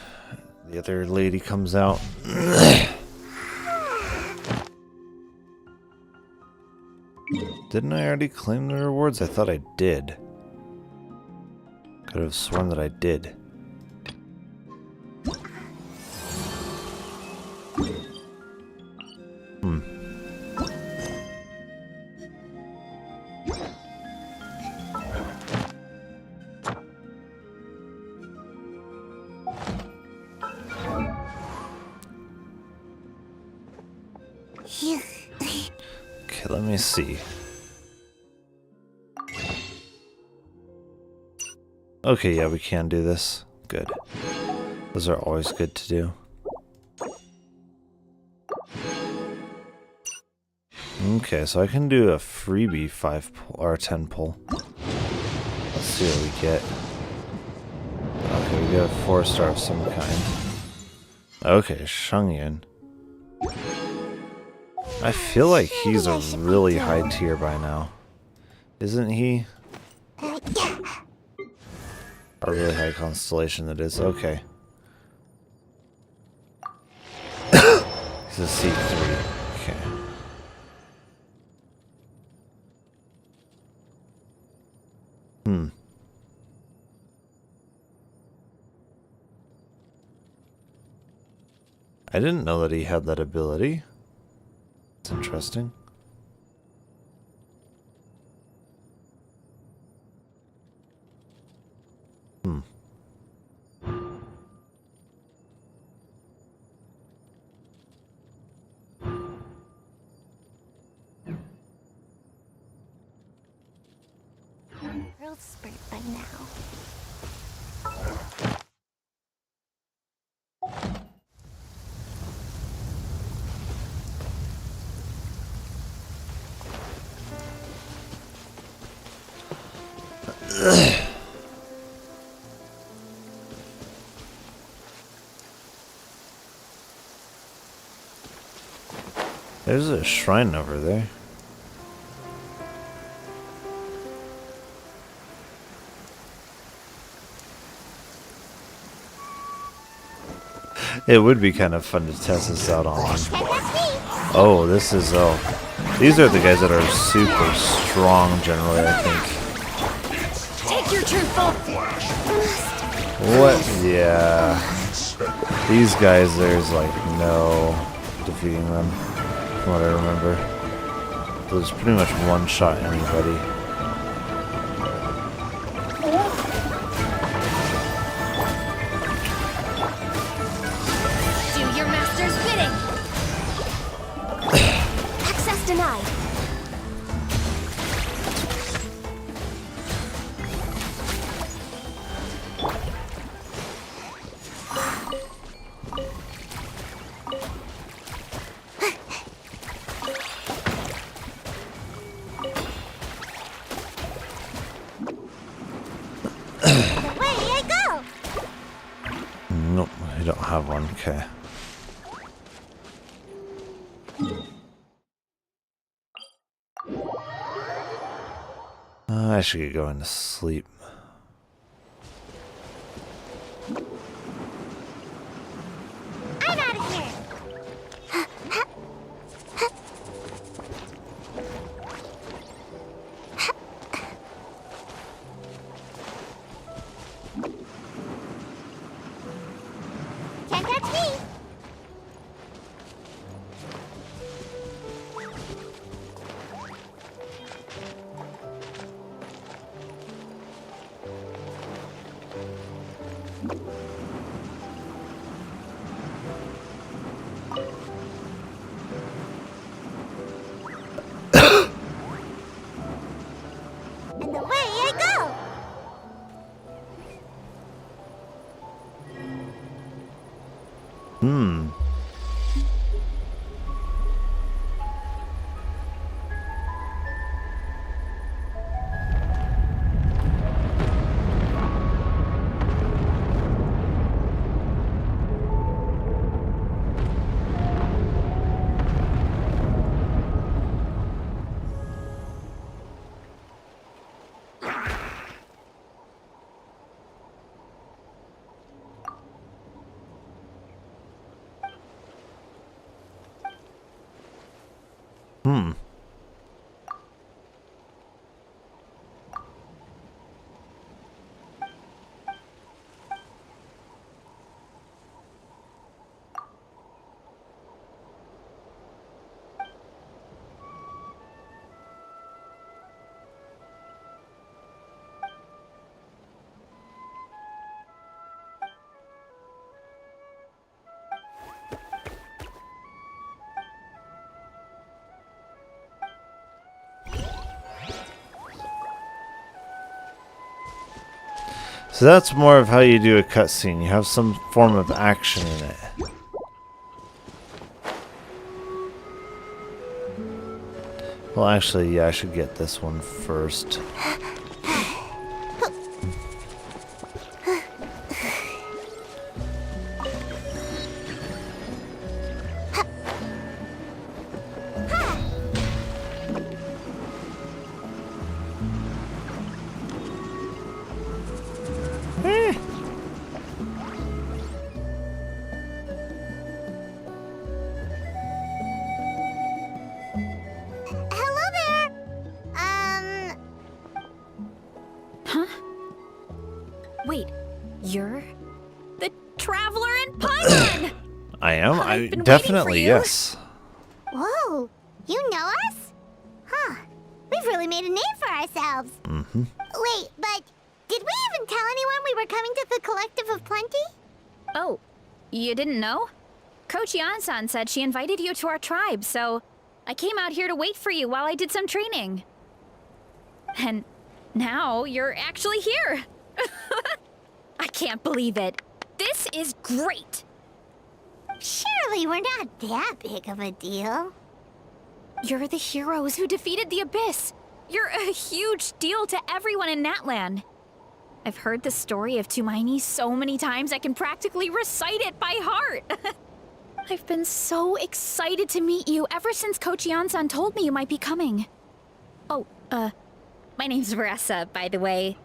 the other lady comes out. Didn't I already claim the rewards? I thought I did. Could have sworn that I did. Okay, let me see. Okay, yeah, we can do this. Good. Those are always good to do. Okay, so I can do a freebie 5 pull or 10 pull. Let's see what we get. Okay, we get a 4-star of some kind. Okay, Shungyun. I feel like he's a really high tier by now. Isn't he? A really high constellation that is. Okay. He's a C3. Okay. I didn't know that he had that ability. It's interesting. Growth spurt by now. There's a shrine over there. It would be kind of fun to test this out on. Oh, this is these are the guys that are super strong generally, I think. Take your turn, Bob. What? Yeah. These guys, there's like no defeating them, from what I remember. There's pretty much one-shot anybody. Do your master's bidding. Access denied. Nope, I don't have one. Okay. I should get going to sleep. I'm out of here. So that's more of how you do a cutscene. You have some form of action in it. Well, actually, yeah, I should get this one first. Wait, you're the Traveler in Paimon! I am? I've been Definitely, waiting for you. yes. Whoa, you know us? Huh. We've really made a name for ourselves. Mm-hmm. Wait, but did we even tell anyone we were coming to the Collective of Plenty? Oh, you didn't know? Coach Yan-san said she invited you to our tribe, so I came out here to wait for you while I did some training. And now you're actually here. I can't believe it. This is great. Surely we're not that big of a deal. You're the heroes who defeated the Abyss. You're a huge deal to everyone in Natlan. I've heard the story of Tumaini so many times I can practically recite it by heart. I've been so excited to meet you ever since Coach Yan-san told me you might be coming. Oh, my name's Veressa, by the way.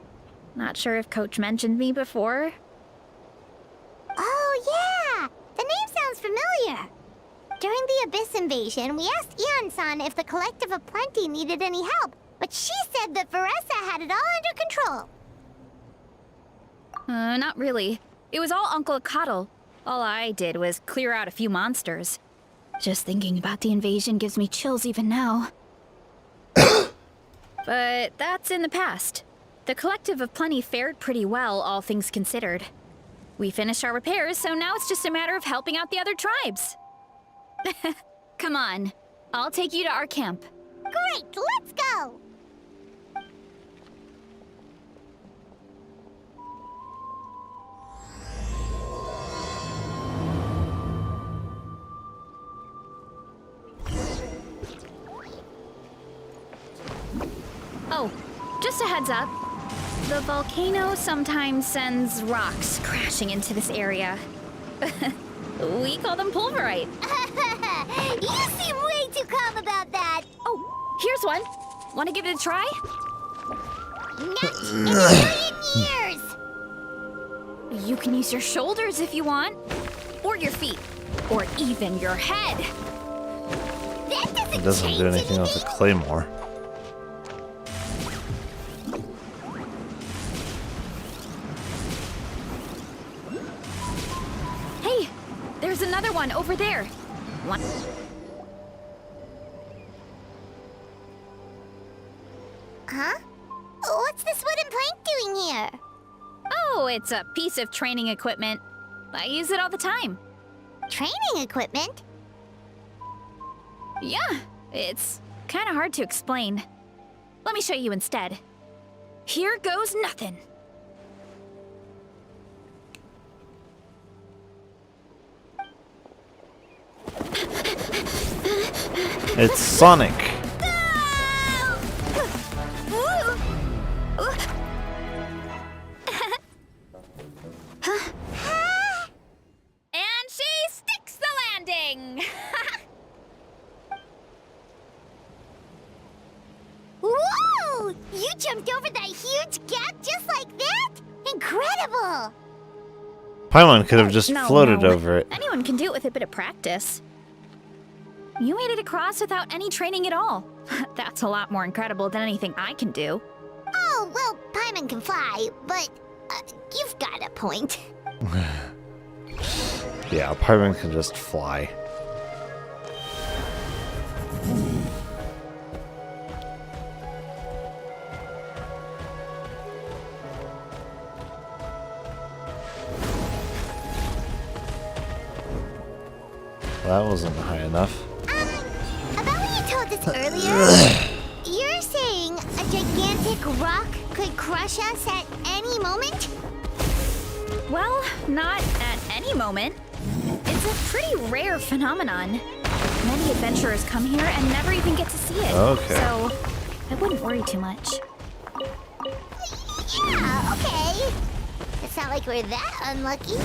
Not sure if Coach mentioned me before. Oh, yeah! The name sounds familiar. During the Abyss invasion, we asked Ian-san if the Collective of Plenty needed any help, but she said that Veressa had it all under control. Not really. It was all Uncle Akatl. All I did was clear out a few monsters. Just thinking about the invasion gives me chills even now. But that's in the past. The Collective of Plenty fared pretty well, all things considered. We finished our repairs, so now it's just a matter of helping out the other tribes. Come on. I'll take you to our camp. Great, let's go! Oh, just a heads up. The volcano sometimes sends rocks crashing into this area. We call them pulverite. You seem way too calm about that. Oh, here's one. Want to give it a try? Not in a million years! You can use your shoulders if you want. Or your feet. Or even your head. That It doesn't do anything with the claymore. Hey, there's another one over there. One. Huh? What's this wooden plank doing here? Oh, it's a piece of training equipment. I use it all the time. Training equipment? Yeah, it's kind of hard to explain. Let me show you instead. Here goes nothing. It's Sonic. And she sticks the landing! Whoa! You jumped over that huge gap just like that? Incredible! Paimon could have just No, floated no. over it. Anyone can do it with a bit of practice. You made it across without any training at all. That's a lot more incredible than anything I can do. Oh, well, Paimon can fly, but you've got a point. Yeah, Paimon can just fly. That wasn't high enough. About what you told us earlier, you're saying a gigantic rock could crush us at any moment? Well, not at any moment. It's a pretty rare phenomenon. Many adventurers come here and never even get to see it. Okay. So, I wouldn't worry too much. Yeah, okay. It's not like we're that unlucky.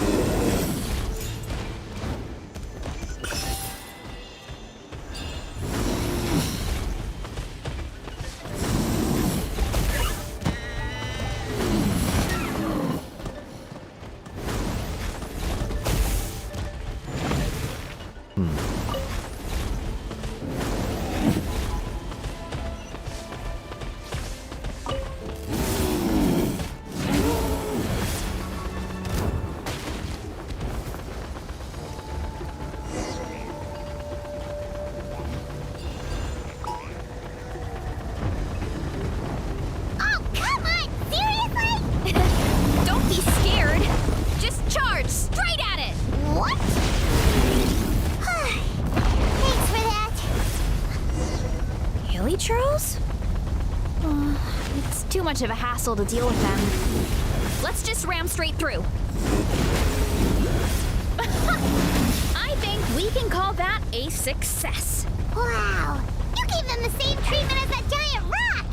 Too much of a hassle to deal with them. Let's just ram straight through. I think we can call that a success. Wow! You gave them the same treatment as that giant rock!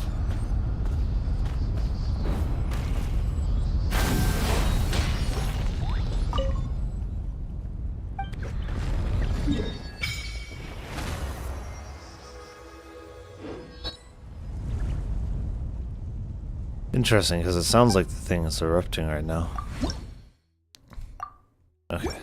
Interesting, because it sounds like the thing is erupting right now. Okay.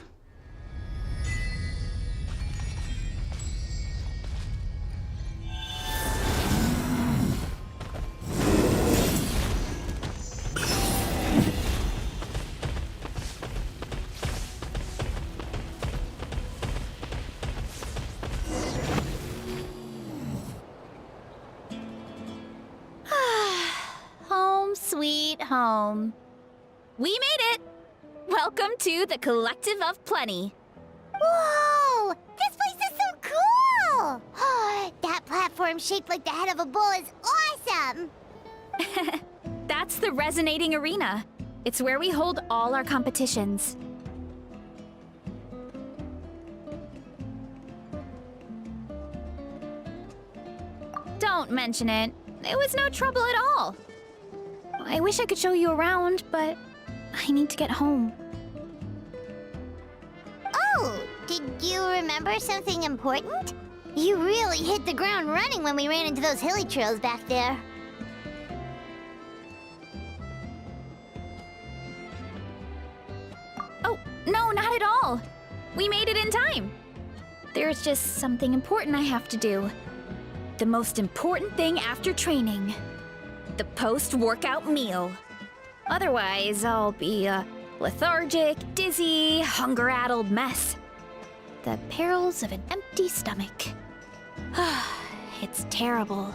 Sweet home. We made it! Welcome to the Collective of Plenty. Whoa! This place is so cool! That platform shaped like the head of a bull is awesome! That's the Resonating Arena. It's where we hold all our competitions. Don't mention it. It was no trouble at all. I wish I could show you around, but I need to get home. Oh, did you remember something important? You really hit the ground running when we ran into those hilly trails back there. Oh, no, not at all. We made it in time. There's just something important I have to do. The most important thing after training. The post-workout meal. Otherwise, I'll be a lethargic, dizzy, hunger-addled mess. The perils of an empty stomach. It's terrible.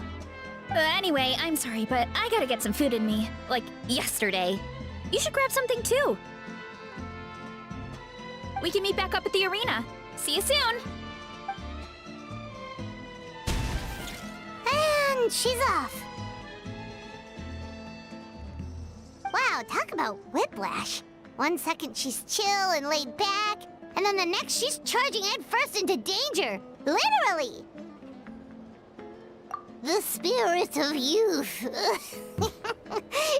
Anyway, I'm sorry, but I gotta get some food in me. Like, yesterday. You should grab something too. We can meet back up at the arena. See you soon! And she's off. Wow, talk about whiplash. 1 second she's chill and laid back, and then the next she's charging headfirst into danger. Literally. The spirit of youth.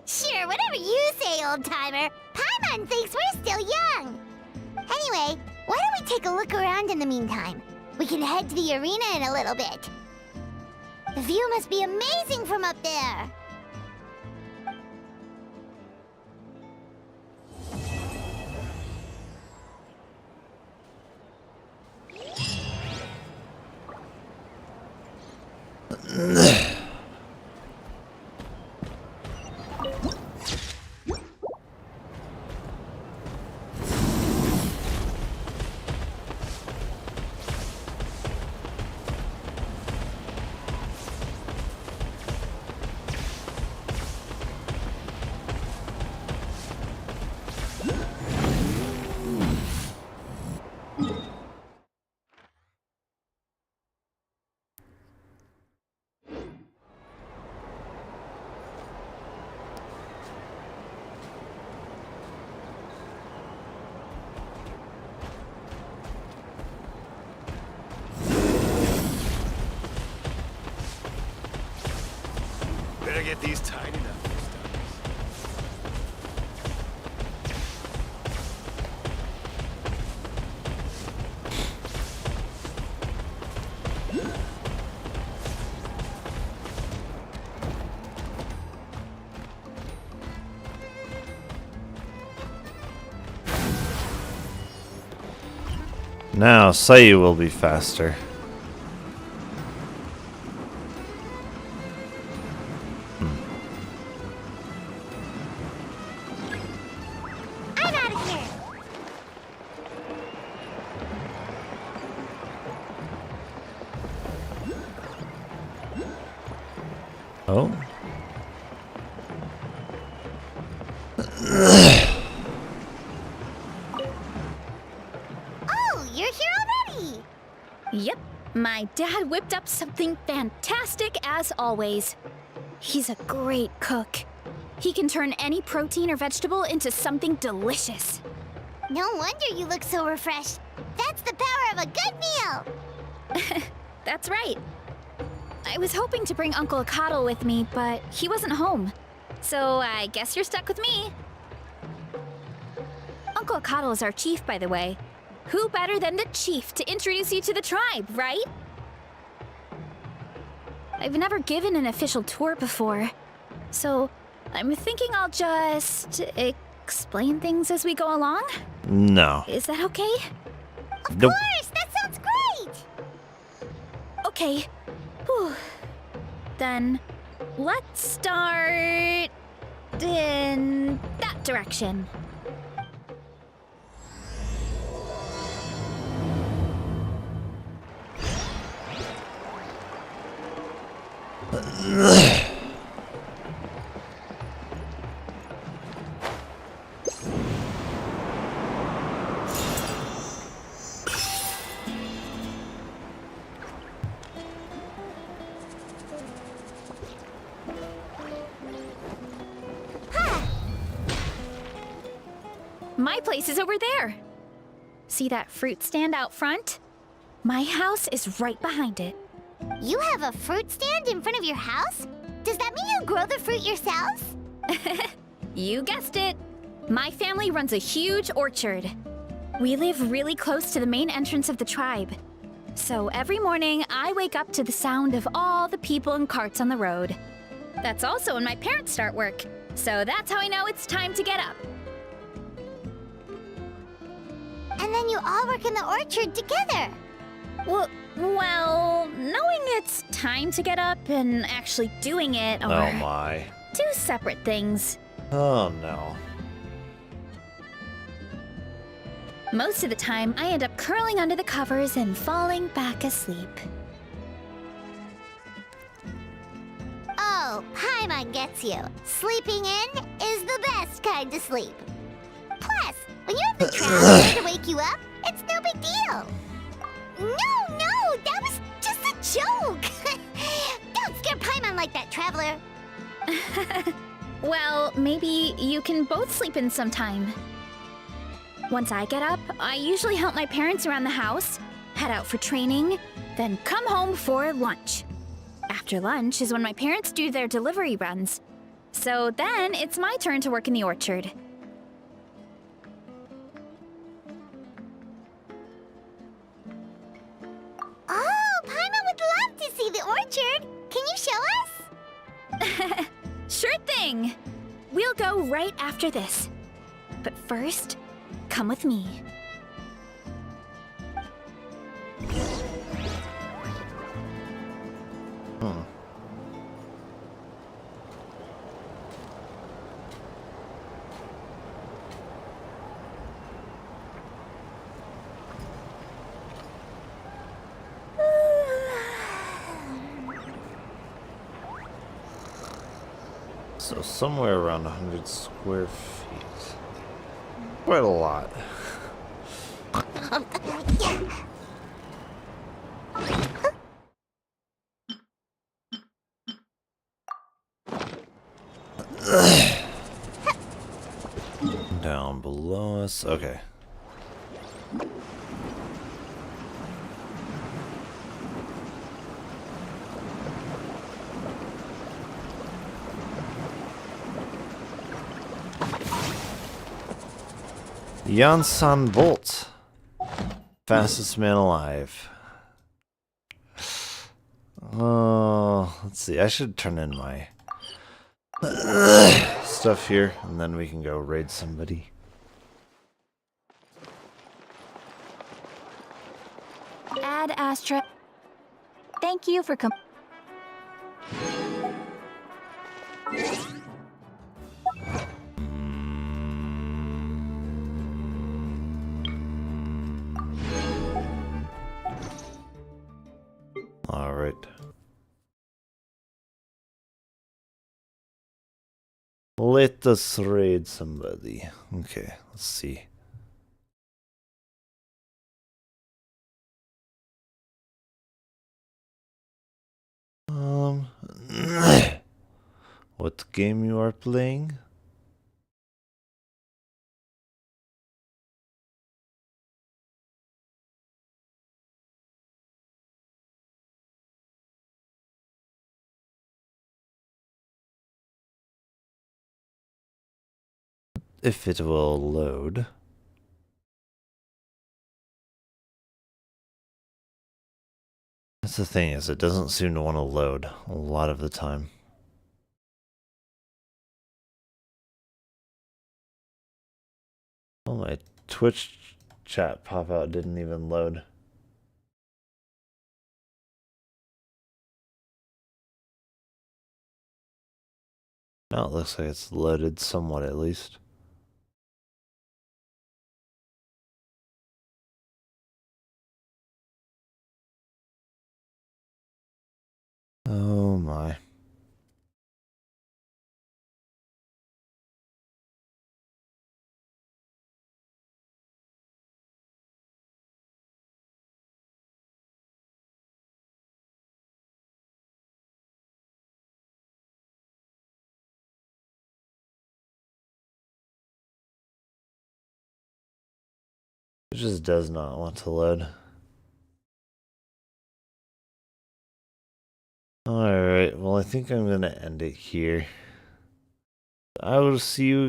Sure, whatever you say, old-timer. Paimon thinks we're still young. Anyway, why don't we take a look around in the meantime? We can head to the arena in a little bit. The view must be amazing from up there. Better get these tied enough. Now, Sayu will be faster. I'm out of here. Oh. Oh, you're here already. Yep, my dad whipped up something fantastic as always. He's a great cook. He can turn any protein or vegetable into something delicious. No wonder you look so refreshed. That's the power of a good meal. That's right. I was hoping to bring Uncle Akatl with me, but he wasn't home. So I guess you're stuck with me. Uncle Akatl is our chief, by the way. Who better than the chief to introduce you to the tribe, right? I've never given an official tour before, so I'm thinking I'll just explain things as we go along. No. Is that okay? Of Nope. course, that sounds great. Okay. Whew. Then let's start in that direction. My place is over there. See that fruit stand out front? My house is right behind it. You have a fruit stand in front of your house? Does that mean you grow the fruit yourselves? You guessed it. My family runs a huge orchard. We live really close to the main entrance of the tribe. So every morning, I wake up to the sound of all the people and carts on the road. That's also when my parents start work. So that's how I know it's time to get up. And then you all work in the orchard together. Well, knowing it's time to get up and actually doing it Oh are my. two separate things. Oh no. Most of the time, I end up curling under the covers and falling back asleep. Oh, Paimon gets you. Sleeping in is the best kind of sleep. Plus, when you have the traveler to wake you up, it's no big deal. No, that was just a joke. Don't scare Paimon like that, traveler. Well, maybe you can both sleep in sometime. Once I get up, I usually help my parents around the house, head out for training, then come home for lunch. After lunch is when my parents do their delivery runs. So then it's my turn to work in the orchard. Oh, Paimon would love to see the orchard. Can you show us? Sure thing! We'll go right after this. But first, come with me. Hmm. So somewhere around 100 square feet. Quite a lot. Down below us. Okay. Jansan Bolt. Fastest man alive. Oh, let's see. I should turn in my stuff here, and then we can go raid somebody. Ad Astra. Thank you for All right. Let us raid somebody. Okay, let's see. What game you are playing? If it will load. That's the thing, is it doesn't seem to want to load a lot of the time. Oh, my Twitch chat pop-out didn't even load. Now it looks like it's loaded somewhat at least. Oh my. It just does not want to load. Alright, well I think I'm gonna end it here. I will see you